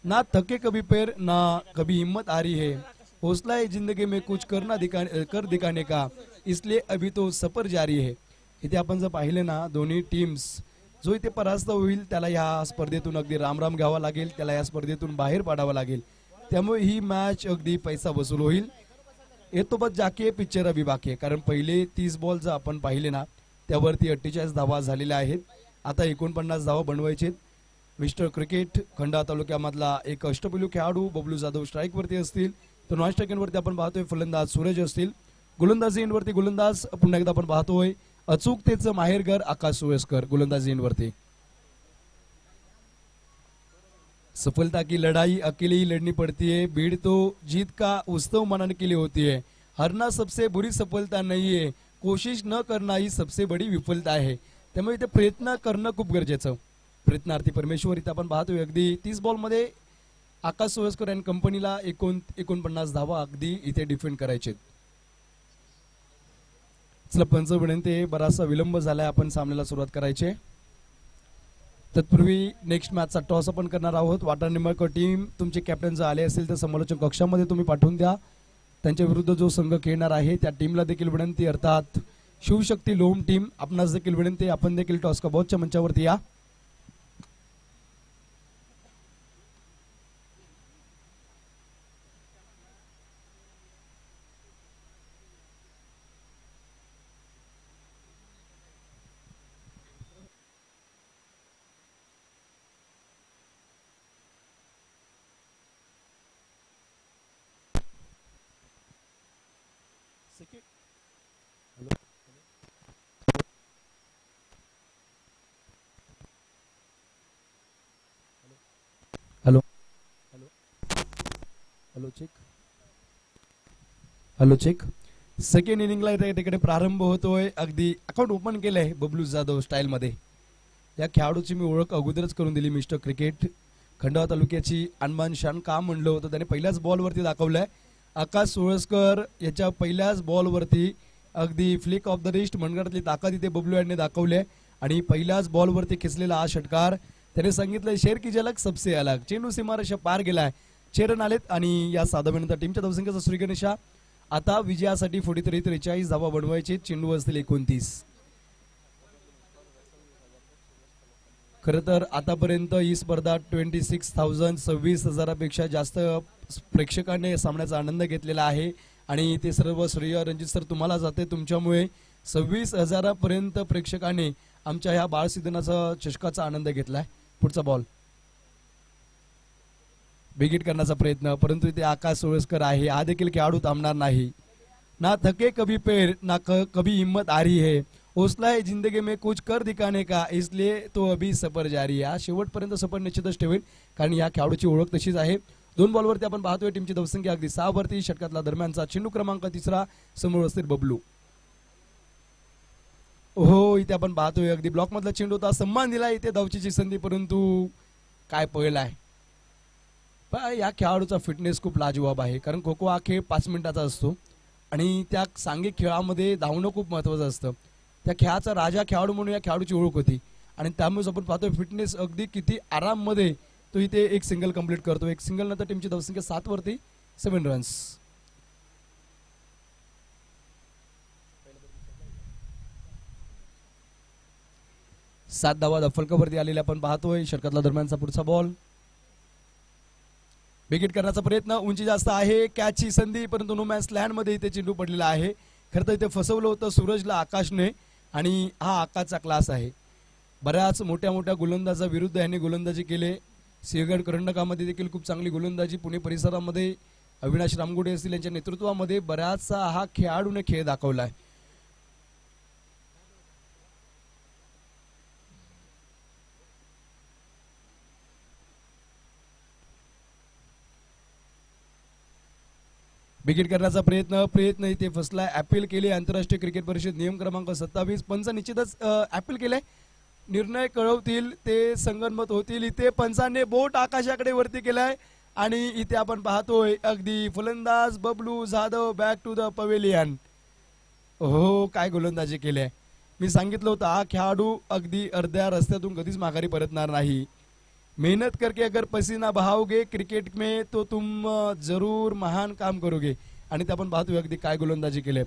ना थके कभी पैर ना कभी हिम्मत आ रही है, हौसला है जिंदगी में कुछ कर दिखाने का, इसलिए अभी तो सफर जारी है. इथे आपण जर पाहिले ना, दोन्ही टीम्स जो इथे परास्त होईल त्याला या स्पर्धेतून अगदी रामराम घ्यावा लागेल, त्याला या स्पर्धेतून बाहेर पाडावं लागेल. त्यामुळे ही मॅच अगदी पैसा वसूल होईल. येतो बस जाके पिक्चर अभी बाकी आहे. कारण पहिले 30 बॉल जर आपण पाहिले ना, त्यावरती 48 धावा झालेल्या आहेत. आता 49 धावा बनवायचे. मिस्टर क्रिकेट खंडा तालुक्यामधला एक अष्टपैलू खेळाडू बबलू जाधव स्ट्राईक वरती असतील, तर नॉन स्ट्राईक आपण पाहतोय फलंदाज सूरज असतील. गोलंदाजी एंडवरती गोलंदाज पुन्हा एकदा आपण पाहतोय अचूकतेचं माहेरघर आकाश सोळसकर गोलंदाजी एंडवरती. सफलता की लड़ाई अकेले ही लड़नी पड़ती है, भीड़ तो जीत का उत्सव मनाने के लिए होती है. हारना सबसे बुरी सफलता नहीं है, कोशिश न करना ही सबसे बड़ी विफलता आहे. त्यामुळे इथे प्रयत्न करणं खूप गरजेचं. प्रयत्नार्थी परमेश्वर. इथे आपण पाहतोय अगदी 30 बॉलमध्ये आकाश सोळसकर आणि कंपनीला 49 धावा अगदी इथे डिफेंड करायचे. चला पंच विनंती, बराचसा विलंब झालाय, आपण सामन्याला सुरुवात करायचे. तत्पूर्वी नेक्स्ट मॅचचा टॉस आपण करणार आहोत. वाटा निंबाळकर टीम तुमचे कॅप्टन जर आले असेल तर समालोचन कक्षामध्ये तुम्ही पाठवून द्या. त्यांच्या विरुद्ध जो संघ खेळणार आहे त्या टीमला देखील विनंती, अर्थात शिवशक्ती लोम टीम आपणास देखील विनंती, आपण देखील टॉस कबॉचच्या मंचावरती या. Hello hello hello check. Hello check. Second इनिंगला तिकडे प्रारंभ होतोय. अगदी अकाउंट ओपन केलंय बबलू जाधव स्टाईल मध्ये. या खेळाडूची मी ओळख अगोदरच करून दिली. मिस्टर क्रिकेट खंडाळा तालुक्याची अनमान शान का म्हणलं होतं त्याने पहिल्याच बॉलवरती दाखवलंय. आकाश सोळसकर याच्या पहिल्याच बॉलवरती अगदी फ्लिक ऑफ द रिस्ट मनगटातली ताकद इथे बबलू यांनी दाखवली आणि पहिल्याच बॉलवरती खेचलेला हा षटकार. त्याने सांगितलं शेर की झलक सबसे अलग. चेंडू सीमारेषा पार गेलाय. 6 रन आलेत आणि या साधारणतः टीमच्या धावसंख्येचा श्रीगणेशा आता विजयासाठी 43 धावा बनवायचे. चेंडू असतील 29. खरं तर आतापर्यंत ही स्पर्धा 26,000 जास्त प्रेक्षकांनी सामन्याचा आनंद घेतलेला आहे आणि ते सर्व श्रेय रणजित सर तुम्हाला जाते. तुमच्यामुळे 26,000 पर्यंत प्रेक्षकांनी आमच्या ह्या बाळसिद्धनाचा चषकाचा आनंद घेतलाय. पुढचा बॉल बिगिट करण्याचा प्रयत्न, परंतु इथे आकाश सोळसकर आहे. हा देखील खेळाडू थांबणार नाही. ना थके कभी पैर ना कभी हिम्मत आ रही है, हौसला है जिंदगी में कुछ कर दिखाने का, इसलिए तो अभी सफर जारी आहे. शेवटपर्यंत सफर निश्चितच ठेवेल कारण या खेळाडूची ओळख तशीच आहे. 2 बॉलवरती आपण पाहतोय टीमची धावसंख्या अगदी 6 वरती. षटकातला दरम्यानचा चेंडू क्रमांक 3 समोर असतील बबलू. हो इथे आपण पाहतोय अगदी ब्लॉक मधला चेंडू होता. सम्मान दिला इथे धावचीची संधी, परंतु काय पळलाय. या खेळाडूचा फिटनेस खूप लाजवाब आहे. कारण खो खो हा खेळ 5 मिनिटाचा असतो आणि त्या सांघिक खेळामध्ये धावणं खूप महत्वाचं असतं. त्या खेळाचा राजा खेळाडू म्हणून या खेळाडूची ओळख होती आणि त्यामुळे आपण पाहतोय फिटनेस अगदी किती आराम मध्ये तो इथे एक सिंगल कंप्लीट करतो. एक सिंगल नंतर टीमची धावसंख्या 7 वरती 7 रन्स. 7 धावा फलकावरती आलेल्या आपण पाहतोय. षटकातला दरम्यानचा पुढचा बॉल विकेट करण्याचा प्रयत्न, उंची जास्त आहे, कॅचची संधी परंतु नो मॅन्स लँड मध्ये इथे चेंडू पडलेला आहे. खरं तर इथे फसवलं होतं सूरजला आकाशने आणि हा आकाशचा क्लास आहे. बऱ्याच मोठ्या मोठ्या गोलंदाजा विरुद्ध याने गोलंदाजी केले. सिंहगड कर्नाटकामध्ये देखील खूप चांगली गोलंदाजी, पुणे परिसरामध्ये अविनाश रामगुडे असतील यांच्या नेतृत्वामध्ये बऱ्याचसा हा खेळाडूने खेळ दाखवलाय. विकेट करण्याचा प्रयत्न इथे फसलाय. अपील केले आंतरराष्ट्रीय क्रिकेट परिषद नियम क्रमांक 27. पंच निश्चितच अपील केले, निर्णय कळवतील, ते संगनमत होतील. इथे पंचाने बोट आकाशाकडे वरती केलाय आणि इथे आपण पाहतोय अगदी फलंदाज Bablu Jadhav back to the pavilion. हो, काय गोलंदाजी केली. मी सांगितलं होतं हा खेळाडू अगदी अर्ध्या रस्त्यातून कधीच माघारी परतणार नाही. मेहनत करके अगर पसीना बहाओगे क्रिकेट में तो तुम जरूर महान काम करोगे. आणि ते आपण पाहतोय अगदी काय गोलंदाजी केले.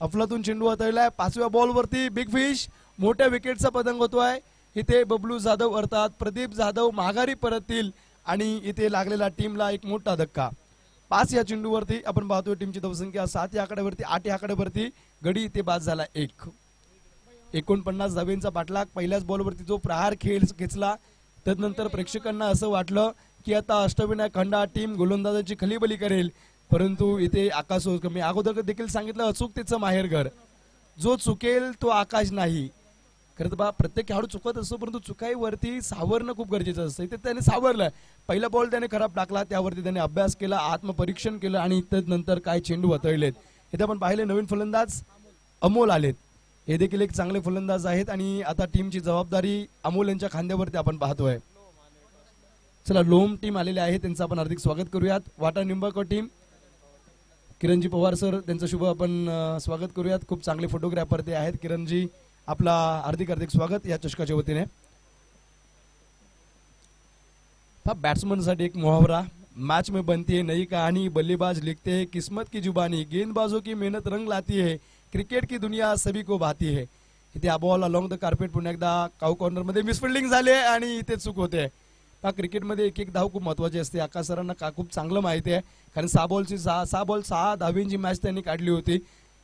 अफलातून चेंडू हाताळलाय. 5व्या बॉलवरती बिग फिश, मोठ्या विकेटचा पतंग होतोय. इथे बबलू जाधव अर्थात प्रदीप जाधव माघारी परततील आणि इथे लागलेला टीमला एक मोठा धक्का. 5 या चेंडूवरती आपण पाहतोय टीमची धावसंख्या 7 या आकड्यावरती, 8 या आकड्यावरती गडी इथे बाद झाला 1. 49 धावेंचा पाठलाग. पहिल्याच बॉलवरती जो प्रहार खेळ खेचला तदनंतर प्रेक्षकांना असं वाटलं की आता अष्टविनायक खंडा टीम गोलंदाजाची खलीबली करेल, परंतु इथे आकाश मी अगोदर देखील सांगितलं अचूकतेचं माहेरघर. जो चुकेल तो आकाश नाही. खरं तर प्रत्येक खेळाडू चुकत असतो, परंतु चुकाईवरती सावरणं खूप गरजेचं असतं. इथे त्याने सावरलं. पहिला बॉल त्याने खराब टाकला, त्यावरती त्याने अभ्यास केला, आत्मपरीक्षण केलं आणि तदनंतर काय चेंडू हाताळलेत. इथे आपण पाहिले नवीन फलंदाज अमोल आलेत. हे देखील एक चांगले फलंदाज आहेत आणि आता टीमची जबाबदारी अमोल यांच्या खांद्यावरती आपण पाहतोय. चला, लोम टीम आलेले आहे, त्यांचं आपण हार्दिक स्वागत करूयात. वाटा निंबाळकर टीम, किरणजी पवार सर, त्यांचं शुभ आपण स्वागत करूयात. खूप चांगले फोटोग्राफर ते आहेत. किरणजी, आपला हार्दिक स्वागत या चषकाच्या वतीने. बॅट्समनसाठी एक मुहावरा, मैच में बनती है नई कहानी, बल्लेबाज लिखते हैं किस्मत की जुबानी, गेंदबाजों की मेहनत रंग लाती है, क्रिकेट की दुनिया सभी को भाती है. इथे हा बॉल अलॉंग द कार्पेट पुन्हा एकदा काऊ कॉर्नर मध्ये मिसफिल्डिंग झाले आणि इथे चूक होते. क्रिकेटमध्ये एक धाव खूप महत्वाची असते. आकाश सरांना खूप चांगलं माहिती आहे, कारण 6 बॉल 6 धावींची मॅच त्यांनी काढली होती.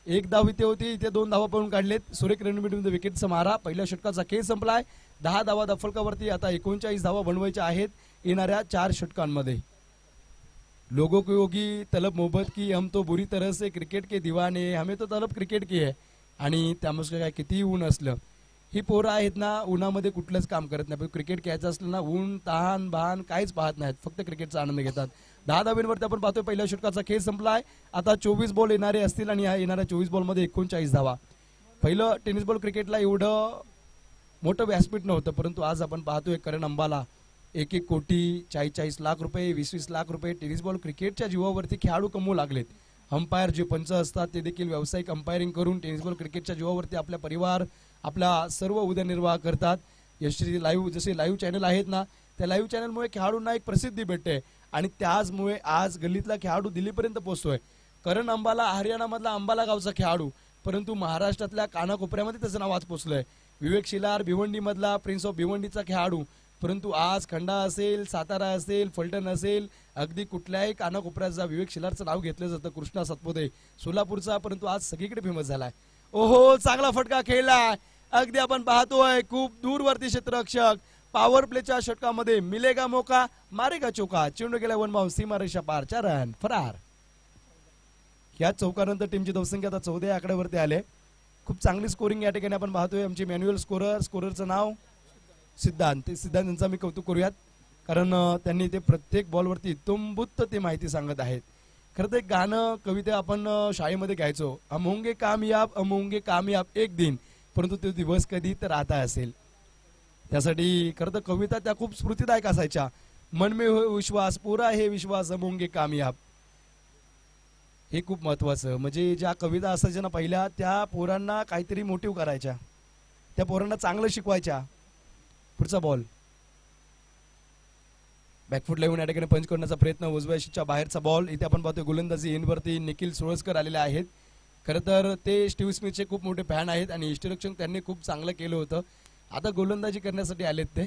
1 धाव इथे होती, इथे 2 धावा पळून काढलेत. सुरेख रणनीतीमध्ये विकेटचा मारा. पहिल्या षटकाचा खेळ संपलाय. 10 धावा फलकावरती. आता 39 धावा बनवायच्या आहेत येणाऱ्या 4 षटकांमध्ये. लोगों को होगी तलब मोहब्बत की, हम तो बुरी तरह से क्रिकेट के दीवाने, हमें तो तलब क्रिकेट की है. आणि त्यामुळे काय कितीही ऊन असलं, ही पोरं आहेत ना उन्हामध्ये कुठलंच काम करत नाही. पण क्रिकेट खेळायचं असलं ना ऊन तहान बहान काहीच पाहत नाहीत, फक्त क्रिकेटचा आनंद घेतात. 10 धावांवरती आपण पाहतोय पहिल्या षटकाचा खेळ संपलाय. आता 24 बॉल येणारे असतील आणि या येणाऱ्या 24 बॉलमध्ये 39 धावा. पहिलं टेनिस बॉल क्रिकेटला एवढं मोठं व्यासपीठ नव्हतं, परंतु आज आपण पाहतोय करण अंबाला 1-1 कोटी 40-40 लाख रुपये 20-20 लाख रुपये टेनिस बॉल क्रिकेटच्या जीवावरती खेळाडू कमवू लागलेत. अंपायर जे पंच असतात ते देखील व्यावसायिक अंपायरिंग करून टेनिस बॉल क्रिकेटच्या जीवावरती आपल्या परिवार आपला सर्व उदरनिर्वाह करतात. यशस्वी लाईव्ह जसे लाईव्ह चॅनल आहेत ना, त्या लाईव्ह चॅनलमुळे खेळाडूंना एक प्रसिद्धी भेटते आणि त्याचमुळे आज गल्लीतला खेळाडू दिल्लीपर्यंत पोहोचतोय. करण अंबाला हरियाणा मधला अंबाला गावचा खेळाडू, परंतु महाराष्ट्रातल्या कानाकोपऱ्यामध्ये त्याचं नाव आज पोहोचलंय. विवेक शिलार भिवंडी मधला प्रिन्स ऑफ भिवंडीचा खेळाडू, परंतु आज खंडा असेल, सातारा असेल, फलटण असेल, अगदी कुठल्याही कानाकोपऱ्याचा विवेक शिलारचं नाव घेतलं जातं. कृष्णा सतपोदे सोलापूरचा, परंतु आज सगळीकडे फेमस झालाय. ओहो, चांगला फटका खेळलाय. अगदी आपण पाहतोय खूप दूरवरती क्षेत्ररक्षक. पॉवर प्लेच्या षटकामध्ये मिलेगा मौका मारेगा चौका. चेंडू गेला 1 बाउंस, सीमारेषा पार, 4 रन फरार. या चौकानंतर टीमची धावसंख्या आता 14 आकड्यावरती आले. खूप चांगली स्कोरिंग या ठिकाणी आपण पाहतोय. आमचे मॅन्युअल स्कोररचं नाव सिद्धांत यांचा मी कौतुक करूयात, कारण त्यांनी ते प्रत्येक बॉलवरती इत्तमबुत्त ते माहिती सांगत आहेत. खरं तर एक गाणं कविता आपण शाळेमध्ये घ्यायचो, हम होंगे कामयाब एक दिन, परंतु तो दिवस कधी तर आता असेल. त्यासाठी खरं तर कविता त्या खूप स्फूर्तिदायक असायच्या. मन में हो विश्वास, पुरा हे विश्वास, हम होंगे कामयाब. हे खूप महत्वाचं. म्हणजे ज्या कविता असायच्या ना पहिल्या, त्या पोरांना काहीतरी मोटिव्ह करायच्या, त्या पोरांना चांगलं शिकवायच्या. पुढचा बॉल बॅकफुट लावून या ठिकाणी पंच करण्याचा प्रयत्न. उजव्या शीटच्या बाहेरचा बॉल. इथे आपण पाहतोय गोलंदाजी एंडवरती निखिल सुळसकर आलेले आहेत. खरं तर ते स्टीव्ह स्मिथचे खूप मोठे फॅन आहेत आणि इष्टरक्षण त्यांनी खूप चांगलं केलं होतं. आता गोलंदाजी करण्यासाठी आलेत ते.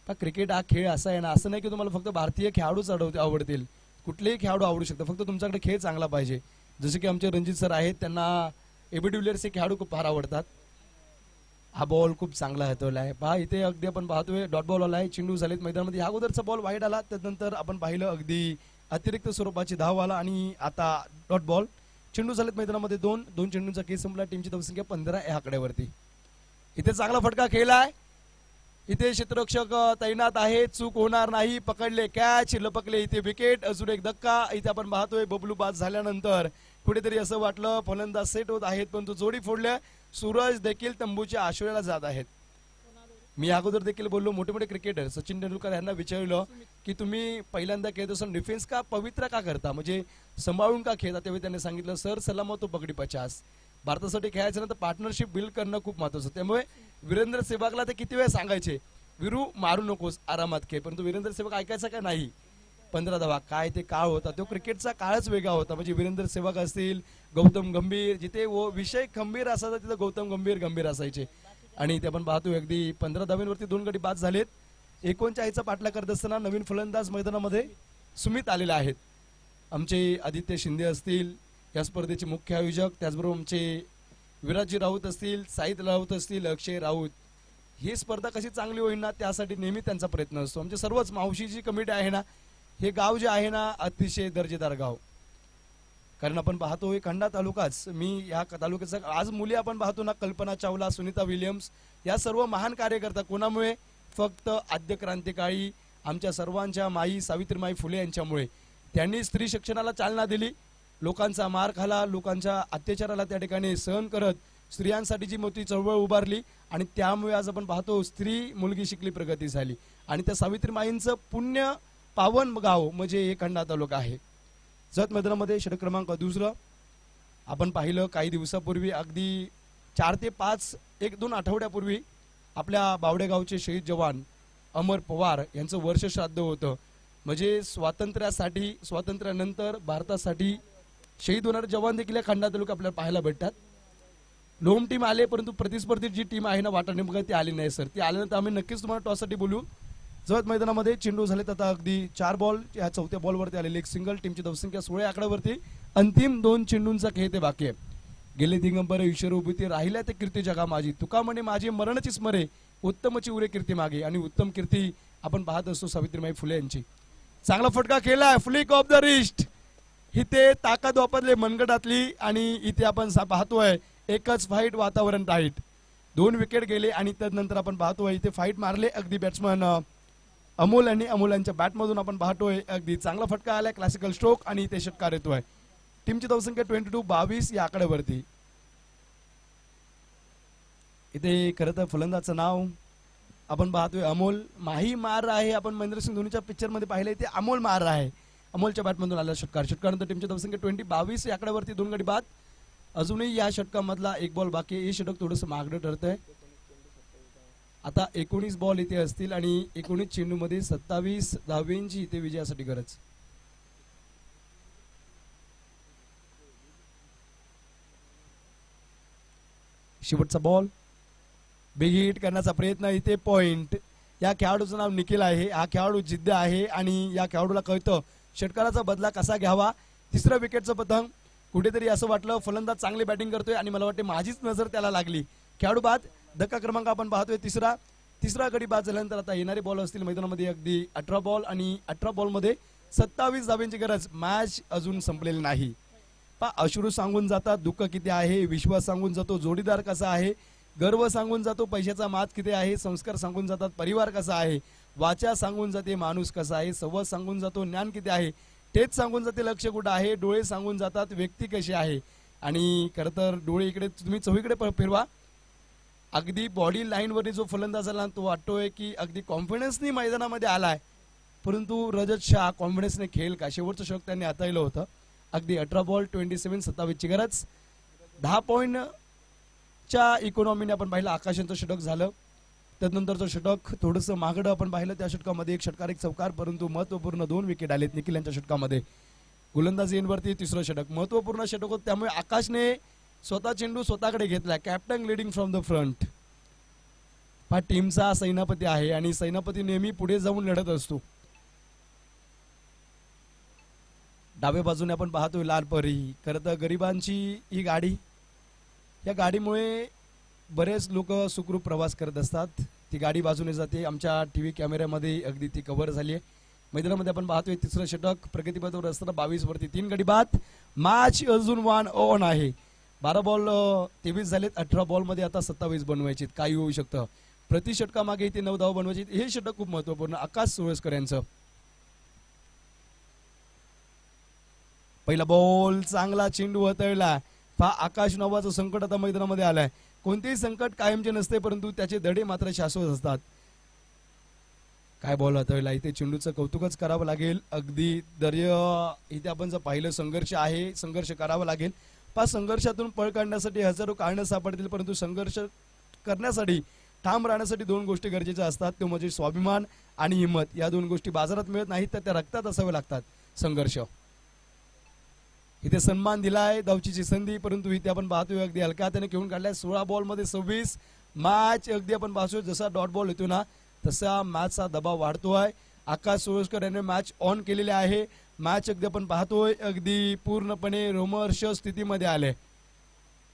क्रिकेट हा खेळ असा आहे ना, असं नाही की तुम्हाला फक्त भारतीय खेळाडूच आवडतील, कुठलेही खेळाडू आवडू शकतात, फक्त तुमच्याकडे खेळ चांगला पाहिजे. जसे की आमचे रणजित सर आहेत, त्यांना एबी डिव्हिलियर्स हे खेळाडू खूप फार आवडतात. हा बॉल खूप चांगला हातवला आहे पहा. इथे अगदी आपण पाहतोय डॉट बॉल आला आहे, चेंडू झालेत मैदानामध्ये. ह्या अगोदरचा बॉल वाईड आला, त्यानंतर आपण पाहिलं अगदी अतिरिक्त स्वरूपाची धाव आला आणि आता डॉट बॉल. चेंडू झालेत मैदानामध्ये दोन चेंडूंचा खेळ संपला. टीमची धावसंख्या 15 या आकड्यावरती. इथे चांगला फटका खेळलाय, इथे क्षेत्ररक्षक तैनात आहे, चूक होणार नाही. पकडले कॅच, लपकले इथे विकेट. अजून एक धक्का. इथे आपण पाहतोय बबलू बाद झाल्यानंतर कुठेतरी असं वाटलं फलंदाज सेट होत आहेत, पण तो जोडी फोडल्या. सूरज देखील तंबूच्या आश्रयाला जात आहेत. मी अगोदर देखील बोललो, मोठे मोठे क्रिकेटर सचिन तेंडुलकर यांना विचारलं की तुम्ही पहिल्यांदा खेळत असताना डिफेन्स का पवित्र का करता, म्हणजे सांभाळून का खेळता. तेव्हा त्यांनी सांगितलं सर सलामत तो पगडी 50. भारतासाठी खेळायचं ना तर पार्टनरशिप बिल्ड करणं खूप महत्वाचं. त्यामुळे वीरेंद्र सेहवागला ते किती वेळ सांगायचे वीरू मारू नकोस, आरामात खेळ, परंतु वीरेंद्र सेहवाग ऐकायचा का नाही. 15 धावा, काय ते काळ होता, तो क्रिकेटचा काळच वेगळा होता. म्हणजे वीरेंद्र सेहवाग असतील, गौतम गंभीर, जिथे विषय खंबीर असायचा तिथे गौतम गंभीर असायचे. आणि ते आपण पाहतो अगदी 15 धाव्यांवरती 2 गडी बाद झालेत. 39चा पाठला करत असताना नवीन फलंदाज मैदानामध्ये सुमित आलेले आहेत. आमचे आदित्य शिंदे असतील या स्पर्धेचे मुख्य आयोजक, त्याचबरोबर आमचे विराजी राऊत असतील, साईद राऊत असतील, अक्षय राऊत. ही स्पर्धा कशी चांगली होईल ना त्यासाठी नेहमी त्यांचा प्रयत्न असतो. आमचे सर्वच मावशीची कमिटी आहे ना, हे गाव जे आहे ना अतिशय दर्जेदार गाव. कारण आपण पाहतो हे खंडा तालुकाच, मी या तालुक्याचा आज मुली आपण पाहतो ना, कल्पना चावला, सुनीता विलियम्स, या सर्व महान कार्यकर्ता कोणामुळे, फक्त आद्य क्रांतिकाळी आमच्या सर्वांच्या माई सावित्रीमाई फुले यांच्यामुळे. त्यांनी स्त्री शिक्षणाला चालना दिली, लोकांचा मार खाला, लोकांच्या अत्याचाराला त्या ठिकाणी सहन करत स्त्रियांसाठी जी मोठी चळवळ उभारली आणि त्यामुळे आज आपण पाहतो स्त्री मुलगी शिकली, प्रगती झाली. आणि त्या सावित्रीमाईंचं पुण्य पावन गाव म्हणजे हे खंडा तालुका आहे. जत मैदानामध्ये षटक क्रमांक 2 आपण पाहिलं काही दिवसापूर्वी, अगदी 4 ते 5 1-2 आठवड्यापूर्वी आपल्या बावडेगावचे शहीद जवान अमर पवार यांचं वर्ष श्राद्ध होतं. म्हणजे स्वातंत्र्यासाठी, स्वातंत्र्यानंतर भारतासाठी शहीद होणारे जवान देखील खंडा तालुका आपल्याला पाहायला भेटतात. लोम टीम आले, परंतु प्रतिस्पर्धी जी टीम आहे ना वाटाणे बघा ती आली नाही सर. ती आल्यानंतर आम्ही नक्कीच तुम्हाला टॉससाठी बोलू. जवळ मैदानामध्ये चेंडू झालेत आता अगदी 4 बॉल, या 4थ्या बॉलवरती आलेले एक सिंगल. टीमची धावसंख्या 16 आकड्यावरती. अंतिम 2 चेंडूंचा खेळ ते बाकी आहे. गेले दिगंबर ईश्वर उभी राहिल्या ते कीर्ती जगा माझी, तुका म्हणे माझी मरणची स्मरे, उत्तमची उरे कीर्ती मागे. आणि उत्तम कीर्ती आपण पाहत असतो सावित्रीबाई फुले यांची. चांगला फटका केलाय, फ्लिक ऑफ द रिस्ट. इथे ताकद वापरले मनगटातली आणि इथे आपण पाहतोय एकच फाईट, वातावरण टाईट. 2 विकेट गेले आणि त्यानंतर आपण पाहतोय इथे फाईट मारले अगदी बॅट्समन अमोल यांनी. अमोलांच्या बॅटमधून आपण पाहतोय अगदी चांगला फटका आलाय, क्लासिकल स्ट्रोक आणि इथे षटकार येतोय. टीमची धावसंख्या 22 या आकड्यावरती. इथे खरं तर फलंदाजचं नाव आपण पाहतोय अमोल. माही मार आहे, आपण महेंद्रसिंग धोनीच्या पिक्चर मध्ये पाहिलंय ते अमोल मार आहे. अमोलच्या बॅटमधून आला षटकार. षटकानंतर टीमची धावसंख्या 22 या आकड्यावरती 2 गडी बाद. अजूनही या षटकामधला 1 बॉल बाकी. हे षटक थोडंसं मागणं ठरतंय. आता 19 बॉल इथे असतील आणि 19 चेंडू मध्ये 27 धावांची इथे विजयासाठी गरज. शेवटचा बॉल, बिग हिट करण्याचा प्रयत्न, इथे पॉइंट. या खेळाडूचं नाव निखिल आहे. हा खेळाडू जिद्द आहे आणि या खेळाडूला कळतं षटकाराचा बदला कसा घ्यावा. 3रा विकेटचं पतंग. कुठेतरी असं वाटलं फलंदाज चांगली बॅटिंग करतोय आणि मला वाटते माझीच नजर त्याला लागली. खेळाडू बाद. धक्का क्रमांक आपण पाहतोय 3रा गडी बाद झाल्यानंतर आता येणारे बॉल असतील मैदानामध्ये अगदी 18 बॉल आणि 18 बॉल मध्ये 27 धावांची गरज. मॅच अजून संपलेली नाही. अश्रू सांगून जातात दुःख किती आहे, विश्वास सांगून जातो जोडीदार कसा आहे, गर्व सांगून जातो पैशाचा मात किती आहे, संस्कार सांगून जातात परिवार कसा आहे, वाचा सांगून जाते माणूस कसा आहे, संवाद सांगून जातो ज्ञान किती आहे, तेच सांगून जाते लक्ष कुठं आहे, डोळे सांगून जातात व्यक्ती कशी आहे. आणि खरं तर डोळे इकडे तुम्ही चौहीकडे फिरवा. अगदी बॉडी लाईनवरती जो फलंदाज आला तो वाटतोय की अगदी कॉन्फिडन्सनी मैदानामध्ये आलाय, परंतु रजत शाह कॉन्फिडन्सने खेळ का. शेवटचं षटक त्यांनी हाताळलं होतं. अगदी 18 बॉल 27 ची गरज. 10 पॉईंटच्या इकॉनॉमीने आपण पाहिलं आकाशांचं षटक झालं. त्यानंतरचं षटक थोडंसं मागडं आपण पाहिलं. त्या षटकामध्ये 1 षटकार 1 चौकार, परंतु महत्वपूर्ण 2 विकेट आलेत निखिल यांच्या षटकामध्ये. गोलंदाजी एंडवरती 3रं षटक महत्वपूर्ण षटक होतं. त्यामुळे आकाशने स्वतः चेंडू स्वतःकडे घेतला. Captain leading from the front. हा टीमचा सेनापती आहे आणि सेनापती नेहमी पुढे जाऊन लढत असतो. डाव्या बाजूने आपण पाहतोय लाल परी. खरं तर गरिबांची ही गाडी, या गाडीमुळे बरेच लोक सुखरूप प्रवास करत असतात. ती गाडी बाजूने जाते. आमच्या टीव्ही कॅमेऱ्यामध्ये अगदी ती कव्हर झाली आहे. मैदानामध्ये आपण पाहतोय तिसरं षटक प्रगतीपथावर असताना 22 वरती 3 गडी बाद. मॅच अजून 1 ऑन आहे. 12 बॉल 23 झालेत. 18 बॉल मध्ये आता 27 बनवायचे. काही होऊ शकतं. प्रति षटकामागे इथे 9 धावा बनवायचे. हे षटक खूप महत्वपूर्ण. आकाश सुळसकर यांचं पहिला बॉल, चांगला चेंडू हाताळला. पहा आकाश नावाचं संकट आता मैदानामध्ये आलाय. कोणतेही संकट कायमचे नसते, परंतु त्याचे धडे मात्र शाश्वत असतात. काय बॉल हाताळला. इथे चेंडूचं कौतुकच करावं लागेल. अगदी दर्य इथे आपण जर पाहिलं संघर्ष आहे, संघर्ष करावा लागेल. पहा संघर्षातून पळ काढण्यासाठी हजारो कारणं सापडतील, परंतु संघर्ष करण्यासाठी ठाम राहण्यासाठी 2 गोष्टी गरजेच्या असतात. तो म्हणजे स्वाभिमान आणि हिंमत. या 2 गोष्टी बाजारात मिळत नाहीत, तर त्या रक्तात असाव्या लागतात. संघर्ष इथे सन्मान दिलाय, धावचीची संधी, परंतु इथे आपण पाहतोय अगदी हलक्या हाताने घेऊन काढलाय. 16 बॉल मध्ये 26. मॅच अगदी आपण पाहतोय जसा डॉट बॉल येतो ना तसा मॅचचा दबाव वाढतोय. आकाश सुळसकर यांनी मॅच ऑन केलेले आहे. मॅच अगदी आपण पाहतोय अगदी पूर्णपणे रोमहर्ष स्थितीमध्ये आले.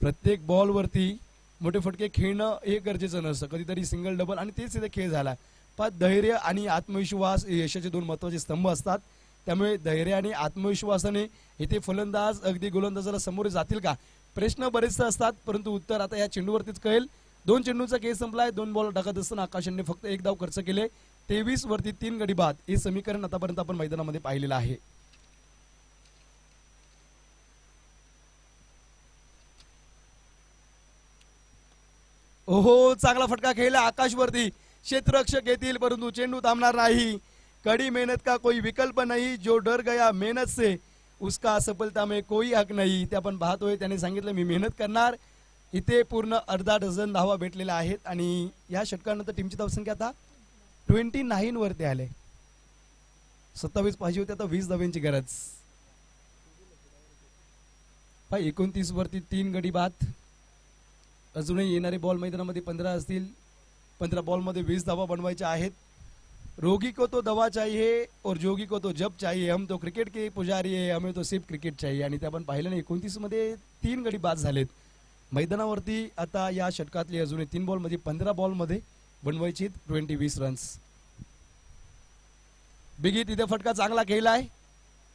प्रत्येक बॉल वरती मोठे फटके खेळणं हे गरजेचं नसतं. कधीतरी सिंगल डबल आणि तेच इथे खेळ झाला. पण धैर्य आणि आत्मविश्वास हे यशाचे 2 महत्वाचे स्तंभ असतात. त्यामुळे धैर्य आणि आत्मविश्वासाने इथे फलंदाज अगदी गोलंदाजाला समोर जातील का, प्रश्न बरेचसे असतात, परंतु उत्तर आता या चेंडूवरतीच कळेल. 2 चेंडूचा खेळ संपलाय. 2 बॉल टाकत असताना आकाशाने फक्त 1 धाव खर्च केले. 23 वरती 3 गडी बाद. हे समीकरण आतापर्यंत आपण मैदानामध्ये पाहिलेलं आहे. ओहो, चांगला फटका खेळला आकाशवरती. क्षेत्ररक्षक येतील, परंतु चेंडू थांबणार नाही. कड़ी मेहनत का कोई विकल्प नहीं, जो डर गया मेहनत से उसका सफलता में कोई हक नहीं. ते आपण पाहतोय. त्याने सांगितलं मी मेहनत करणार. इथे पूर्ण अर्धा डझन धावा भेटलेल्या आहेत आणि या षटकानंतर टीमची धावसंख्या आता 29 वरती आले. 27 पाहिजे होते, आता 20 धावांची गरज. 29 वरती 3 गडी बाद. अजूनही येणारे बॉल मैदानामध्ये 15 असतील. 15 बॉल मध्ये 20 धावा बनवायच्या आहेत. रोगी को तो दवा चाहिए और जोगी को तो जब चाहिए. हम तो क्रिकेट के पुजारी है, हमें तो सिर्फ क्रिकेट चाहिए. आणि ते आपण पाहिलं नाही. 29 मध्ये 3 गडी बाद झालेत मैदानावरती. आता या षटकातले अजूनही 3 बॉल मध्ये 15 बॉल मध्ये बनवायची 20 रन्स. बिगी तिथे फटका चांगला खेळलाय.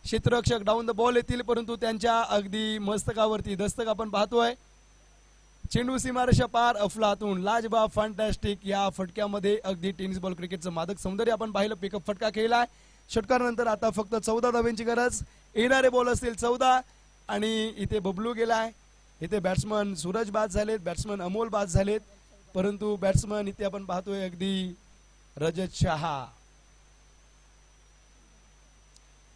क्षेत्ररक्षक डाऊन द बॉल येतील, परंतु त्यांच्या अगदी मस्तकावरती दस्तक आपण पाहतोय. चेंडू सीमारेषा पार, अफलातून, लाजबाब, फॅन्टॅस्टिक. या फटक्यामध्ये अगदी टेनिस बॉल क्रिकेटचं मादक सौंदर्य आपण पाहिलं. पिकअप फटका खेळलाय. षटकानंतर आता फक्त 14 धावांची गरज. येणारे बॉल असतील 14 आणि इथे बबलू गेलाय. इथे बॅट्समन सूरज बाद झालेत, बॅट्समन अमोल बाद झालेत, परंतु बॅट्समन इथे आपण पाहतोय अगदी रजत शहा.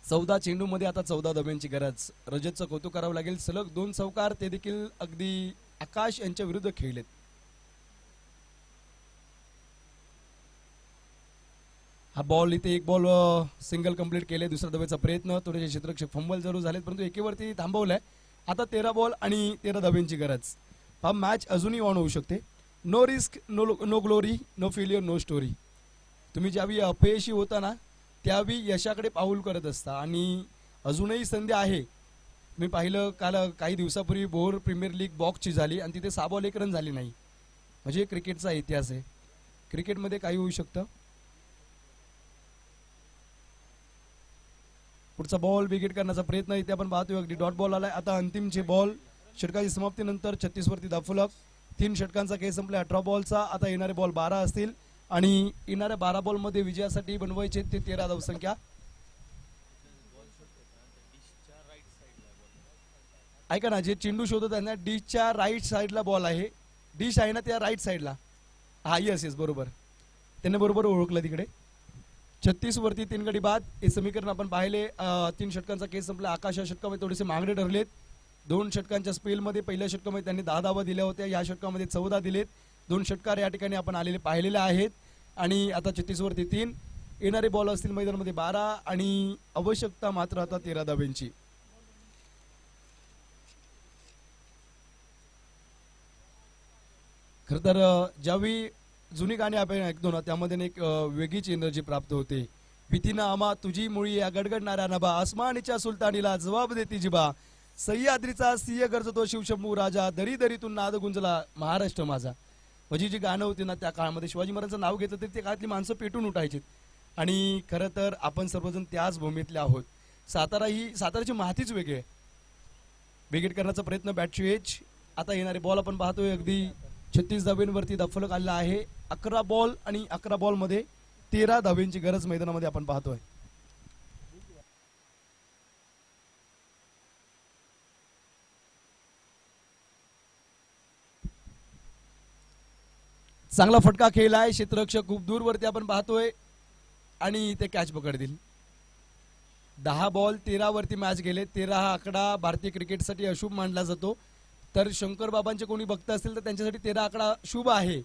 14 चेंडू मध्ये आता 14 धावांची गरज. रजतचं कौतुक करावं लागेल. सलग 2 चौकार, ते देखील अगदी आकाश यांच्या विरुद्ध खेळलेत. हा बॉल इथे 1 बॉल सिंगल कंप्लीट केले. दुसऱ्या धावेचा प्रयत्न. थोडेसे क्षेत्ररक्षक फंबल जरूर झालेत, परंतु एकेवरती थांबवलाय. आता 13 बॉल आणि 13 धावांची गरज. हा मॅच अजूनही ऑन होऊ शकते. No risk no glory, no failure no story. तुम्ही ज्यावेळी अपयशी होता ना त्यावेळी यशाकडे पाऊल करत असता आणि अजूनही संधी आहे. मी पाहिलं काल काही दिवसापूर्वी भोर प्रीमियर लीग बॉक्सची झाली आणि तिथे 6 बॉल 1 रन झाली नाही. म्हणजे क्रिकेटचा इतिहास आहे. क्रिकेटमध्ये काही होऊ शकतं. पुढचा बॉल विकेट करण्याचा प्रयत्न इथे आपण पाहतोय. अगदी डॉट बॉल आलाय. आता अंतिमचे बॉल. षटकाची समाप्तीनंतर 36 वरती धावफलक. 3 षटकांचा खेळ संपला. 18 बॉलचा. आता येणारे बॉल 12 असतील आणि येणाऱ्या 12 बॉल मध्ये विजयासाठी बनवायचे ते 13 धावसंख्या. ऐका ना, जे चेंडू शोधत आहे ना डिशच्या राईट साईडला बॉल आहे. डिश आहे ना त्या राईट साईडला. हा येस बरोबर, त्यांनी बरोबर ओळखलं तिकडे. 36 वरती 3 गडी बाद. हे समीकरण आपण पाहिले. 3 षटकांचा केस संपला. आकाश या षटकामध्ये थोडेसे मागणे ठरलेत. 2 षटकांच्या स्पेलमध्ये पहिल्या षटकामध्ये त्यांनी 10 धावा दिल्या होत्या. या षटकामध्ये 14 दिलेत. 2 षटकार या ठिकाणी आपण आलेले पाहिलेले आहेत. आणि आता 36 वरती 3. येणारे बॉल असतील मैदानामध्ये 12 आणि आवश्यकता मात्र आता 13 धावांची. खरं तर ज्यावेळी जुनी गाणी आपण ऐकतो ना त्यामध्ये एक वेगळीच एनर्जी प्राप्त होते. भीतीना आमा तुझी मुळी या गडगडणाऱ्या नभा आसमानीच्या सुलतानीला जबाब देती जिबा सह्याद्रीचा सिंह गरजतो शिवशंभू राजा दरी दरीतून नाद गुंजला महाराष्ट्र माझा. म्हणजे जी गाणं होती ना त्या काळामध्ये शिवाजी महाराजांचं नाव घेतलं तरी त्या काळातली माणसं पेटून उठायची. आणि खरं तर आपण सर्वजण त्याच भूमीतले आहोत. साताराची मातीच वेगळी आहे. विकेट करण्याचा प्रयत्न बॅटची एज. आता येणारे बॉल आपण पाहतोय अगदी 36 धावेंवरती फलक आलेला आहे. 11 बॉल आणि 11 बॉल मध्ये 13 धावेंची गरज मैदानामध्ये आपण पाहतोय. चांगला फटका खेळलाय. क्षेत्ररक्षक खूप दूरवरती आपण पाहतोय आणि ते कॅच पकडतील. 10 बॉल 13 वरती मॅच गेले. 13 हा आकडा भारतीय क्रिकेटसाठी अशुभ मानला जातो. तर शंकर बाबांचे कोणी भक्त असतील तर त्यांच्यासाठी 13 आकडा शुभ आहे.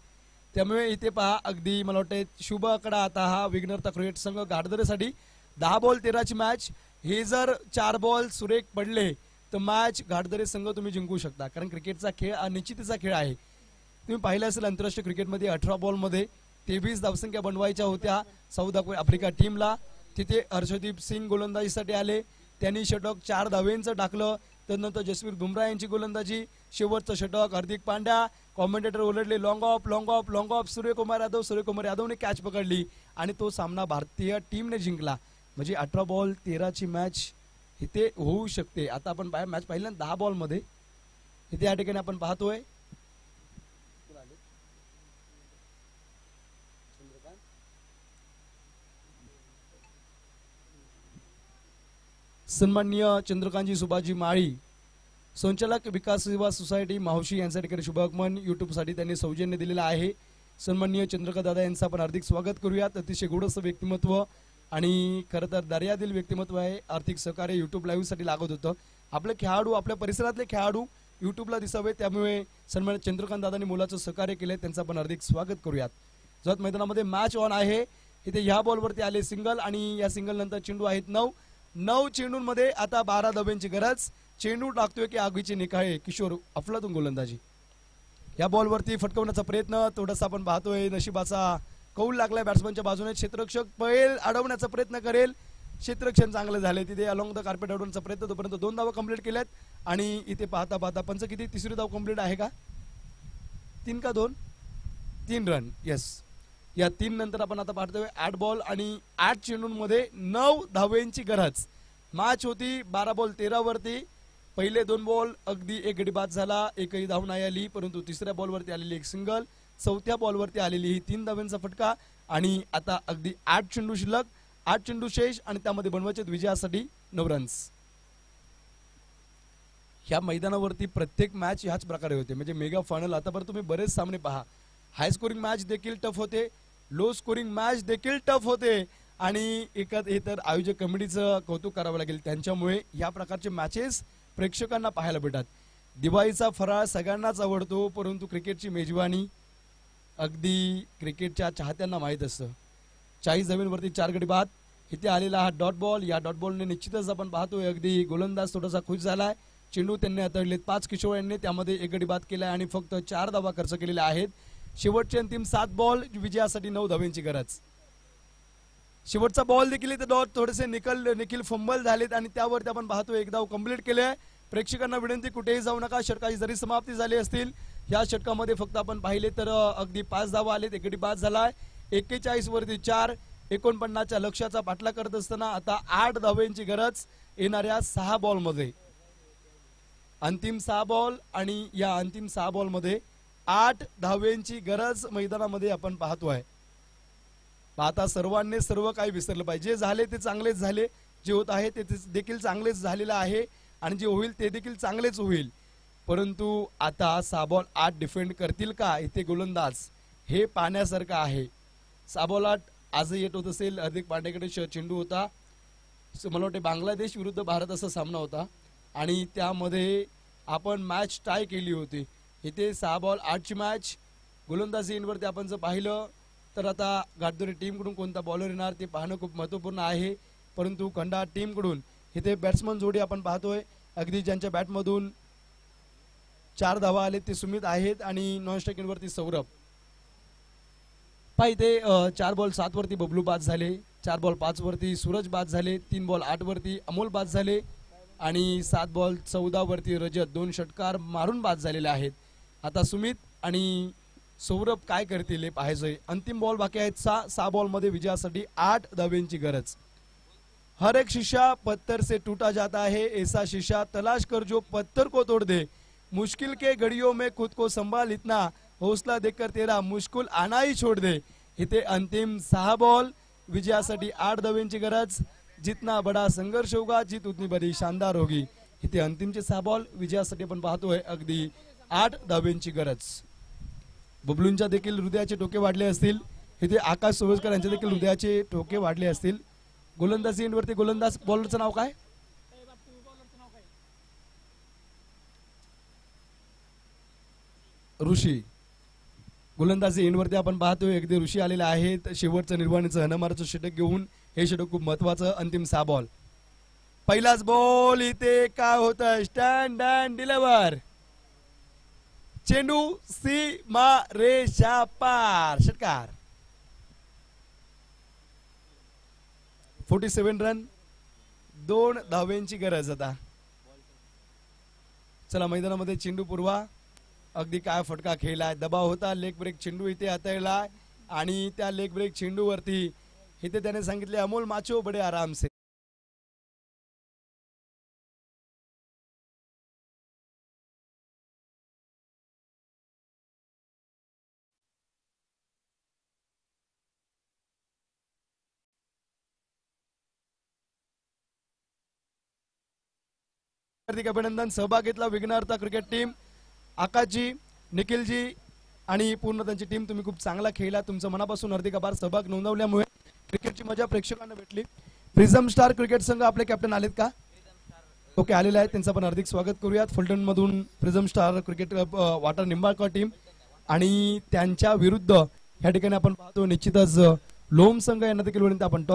त्यामुळे इथे पहा अगदी मला वाटतं शुभ आकडा आता हा विघ्नहर्ता क्रिकेट संघ घाटदरेसाठी 10 बॉल 13ची मॅच. हे जर 4 बॉल सुरेख पडले तर मॅच घाटदरे संघ तुम्ही जिंकू शकता. कारण क्रिकेटचा खेळ हा निश्चितीचा खेळ आहे. तुम्ही पाहिलं असेल आंतरराष्ट्रीय क्रिकेटमध्ये 18 बॉलमध्ये 23 धावसंख्या बनवायच्या होत्या साऊथ आफ्रिका टीमला. तिथे हर्षदीप सिंग गोलंदाजीसाठी आले. त्यांनी षटक 4 धावेंचं टाकलं. त्यानंतर जसप्रीत बुमराह यांची गोलंदाजी. शेवटचं षटक हार्दिक पांड्या. कॉमेंटेटर ओरडले long off long off long off. Suryakumar यादवने कॅच पकडली आणि तो सामना भारतीय टीमने जिंकला. म्हणजे 18 बॉल 13ची मॅच इथे होऊ शकते. आता आपण मॅच पाहिलं 10 बॉल मध्ये इथे या ठिकाणी आपण पाहतोय सन्माननीय चंद्रकांतजी सुभाषजी माळी संचालक विकास सेवा सोसायटी मावशी यांच्यासाठी शुभागमन साठी त्यांनी सौजन्य दिलेला आहे. सन्माननीय चंद्रकांत दादा यांचं आपण हार्दिक स्वागत करूयात. अतिशय गोडसं व्यक्तिमत्व आणि खरं तर दर्यादिल व्यक्तिमत्व आहे. आर्थिक सहकार्य युट्यूब लाईव्ह साठी लागत होतं. आपले खेळाडू आपल्या परिसरातले खेळाडू युट्यूबला दिसावे त्यामुळे सन्मानित चंद्रकांत दादांनी मोलाचं सहकार्य केले. त्यांचं आपण हार्दिक स्वागत करूयात. जत मैदानामध्ये मॅच ऑन आहे. इथे ह्या बॉलवरती आले सिंगल आणि या सिंगल नंतर चेंडू आहेत 9 चेंडूंमध्ये आता 12 धाब्यांची गरज. चेंडू टाकतोय की आगीचे निकाळे किशोर अफलातून गोलंदाजी. या बॉलवरती फटकवण्याचा प्रयत्न थोडासा आपण पाहतोय. नशिबाचा कौल लागलाय बॅट्समनच्या बाजूने. क्षेत्ररक्षक पळेल अडवण्याचा प्रयत्न करेल. क्षेत्ररक्षण चांगले झाले. तिथे अलॉंग द कार्पेट अडवण्याचा प्रयत्न. तोपर्यंत 2 धावा कंप्लीट केल्यात आणि इथे पाहता पाहता पंच किती तिसरी धाव कंप्लीट आहे का 3 का 2 3 रन. येस या 3 नंतर आपण आता पाहतोय 8 बॉल आणि 8 चेंडूंमध्ये 9 धावेंची गरज. मॅच होती 12 बॉल 13 वरती. पहिले 2 बॉल अगदी एक गडी बाद झाला. एकही धाव नाही आली. परंतु तिसऱ्या बॉलवरती आलेली एक सिंगल. चौथ्या बॉलवरती आलेली ही 3 धावेंचा फटका. आणि आता अगदी 8 चेंडू शिल्लक 8 चेंडू शेष आणि त्यामध्ये बनवायचे विजयासाठी 9 रन्स. ह्या मैदानावरती प्रत्येक मॅच ह्याच प्रकारे होते. म्हणजे मेगा फायनल आतापर्यंत तुम्ही बरेच सामने पहा. हाय स्कोरिंग मॅच देखील टफ होते. लो स्कोरिंग मॅच देखील टफ होते. आणि एकात हे तर आयोजक कमिटीचं कौतुक करावं लागेल. त्यांच्यामुळे या प्रकारचे मॅचेस प्रेक्षकांना पाहायला भेटतात. दिवाळीचा फराळ सगळ्यांनाच आवडतो परंतु क्रिकेटची मेजवानी अगदी क्रिकेटच्या चाहत्यांना माहीत असतं. 40 धावेंवरती 4 गडी बाद. इथे आलेला हा डॉट बॉल. या डॉट बॉलने निश्चितच आपण पाहतोय अगदी गोलंदाज थोडासा खुश झालाय. चेंडू त्यांनी हाताळलेत 5 किशोर यांनी. त्यामध्ये 1 गडी बाद केलाय आणि फक्त 4 धावा खर्च केलेल्या आहेत. शेवटचे अंतिम 7 बॉल विजयासाठी 9 धावेंची गरज. शेवटचा बॉल देखील इथे डॉट थोडेसे निखिल फंबल झालेत आणि त्यावरती आपण पाहतोय 1 धाव कंप्लीट केले. प्रेक्षकांना विनंती कुठेही जाऊ नका. षटकाची जरी समाप्ती झाली असतील या षटकामध्ये फक्त आपण पाहिले तर अगदी 5 धावा आलेत. 1 गडी बाद झालाय. 41 वरती 4 49च्या लक्ष्याचा पाठलाग करत असताना आता 8 धावेंची गरज येणाऱ्या 6 बॉल मध्ये. अंतिम 6 बॉल आणि या अंतिम 6 बॉल मध्ये 8 धावेंची गरज मैदानामध्ये आपण पाहतोय. आता सर्वांनी सर्व काही विसरलं पाहिजे. जे झाले ते चांगलेच झाले. जे होत आहे ते देखील चांगलेच झालेलं आहे आणि जे होईल ते देखील चांगलेच होईल. परंतु आता 6 बॉल 8 डिफेंड करतील का इथे गोलंदाज हे पाहण्यासारखं आहे. 6 बॉल 8 आजही येत होत असेल. हार्दिक पांड्याकडे चेंडू होता. मला वाटते बांगलादेश विरुद्ध भारत असा सामना होता आणि त्यामध्ये आपण मॅच टाय केली होती. इथे 6 बॉल 8ची मॅच. गोलंदाजीवरती आपण जर पाहिलं तर आता घाटदोरे टीमकडून कोणता बॉलर येणार ते पाहणं खूप महत्त्वपूर्ण आहे. परंतु खंडा टीमकडून इथे बॅट्समन जोडी आपण पाहतोय अगदी ज्यांच्या बॅटमधून 4 धावा आले ते सुमित आहेत आणि नॉन स्ट्रायकिंग वरती सौरभ. पहा इथे 4 बॉल 7 वरती बबलू बाद झाले, 4 बॉल 5 वरती सूरज बाद झाले, 3 बॉल 8 वरती अमोल बाद झाले आणि 7 बॉल 14 वरती रजत 2 षटकार मारून बाद झालेले आहेत. आता सुमित आणि सौरभ काय करतील हे पाहायचंय. अंतिम बॉल बाकी आहेत. 6 बॉल मध्ये विजयासाठी 8 धाब्यांची गरज. हर एक शीशा पत्थर से टूटा जाता है, ऐसा शीशा तलाश कर जो पत्थर को तोड़ दे. मुश्किल के घड़ियों में खुद को संभाल, इतना हौसला देकर तेरा मुश्किल आना ही छोड़ दे. इथे अंतिम 6 बॉल विजयासाठी 8 धाब्यांची गरज. जितना बड़ा संघर्ष होगा जीत उतनी बड़ी शानदार होगी. इथे अंतिमचे 6 बॉल विजयासाठी आपण पाहतोय अगदी 8 धाब्यांची गरज. बबलूंच्या देखील हृदयाचे ठोके वाढले असतील. इथे आकाश सोळसकर यांचे देखील हृदयाचे ठोके वाढले असतील. गोलंदाजी एंडवरती गोलंदाज बॉलरचं नाव काय? ऋषी. गोलंदाजी एंडवरती आपण पाहतोय अगदी ऋषी आलेले आहेत शेवटचं निर्वाणीचं हनमारचं षटक घेऊन. हे षटक खूप महत्वाचं. अंतिम 6 बॉल. पहिलाच बॉल इथे काय होतं? Stand and deliver. चेंडू सीमा रेषा पार. षटकार. 47 रन, 2 धाव्यांची गरज. आता चला मैदानामध्ये चेंडू पुरवा. अगदी काय फटका खेळलाय. दबाव होता. लेग ब्रेक चेंडू इथे हाताळलाय आणि त्या लेग ब्रेक चेंडूवरती इथे त्याने सांगितले अमोल माचो बडे आराम से. हार्दिक अभिनंदन. सहभाग घेतला विघ्नहर्ता क्रिकेट टीम. आकाशजी, निखिलजी आणि पूर्ण त्यांची टीम, तुम्ही खूप चांगला खेळला. तुमचं मनापासून हार्दिक आभार. सहभाग नोंदवल्यामुळे क्रिकेटची मजा प्रेक्षकांना भेटली. प्रिझम स्टार क्रिकेट संघ आपले कॅप्टन आलेत का? ओके, आलेले आहेत. त्यांचं आपण हार्दिक स्वागत करूयात. फलटण मधून prism star cricket water Nimbalkar team आणि त्यांच्या विरुद्ध या ठिकाणी आपण पाहतो निश्चितच लोम संघ यांना देखील विनंती आपण टॉस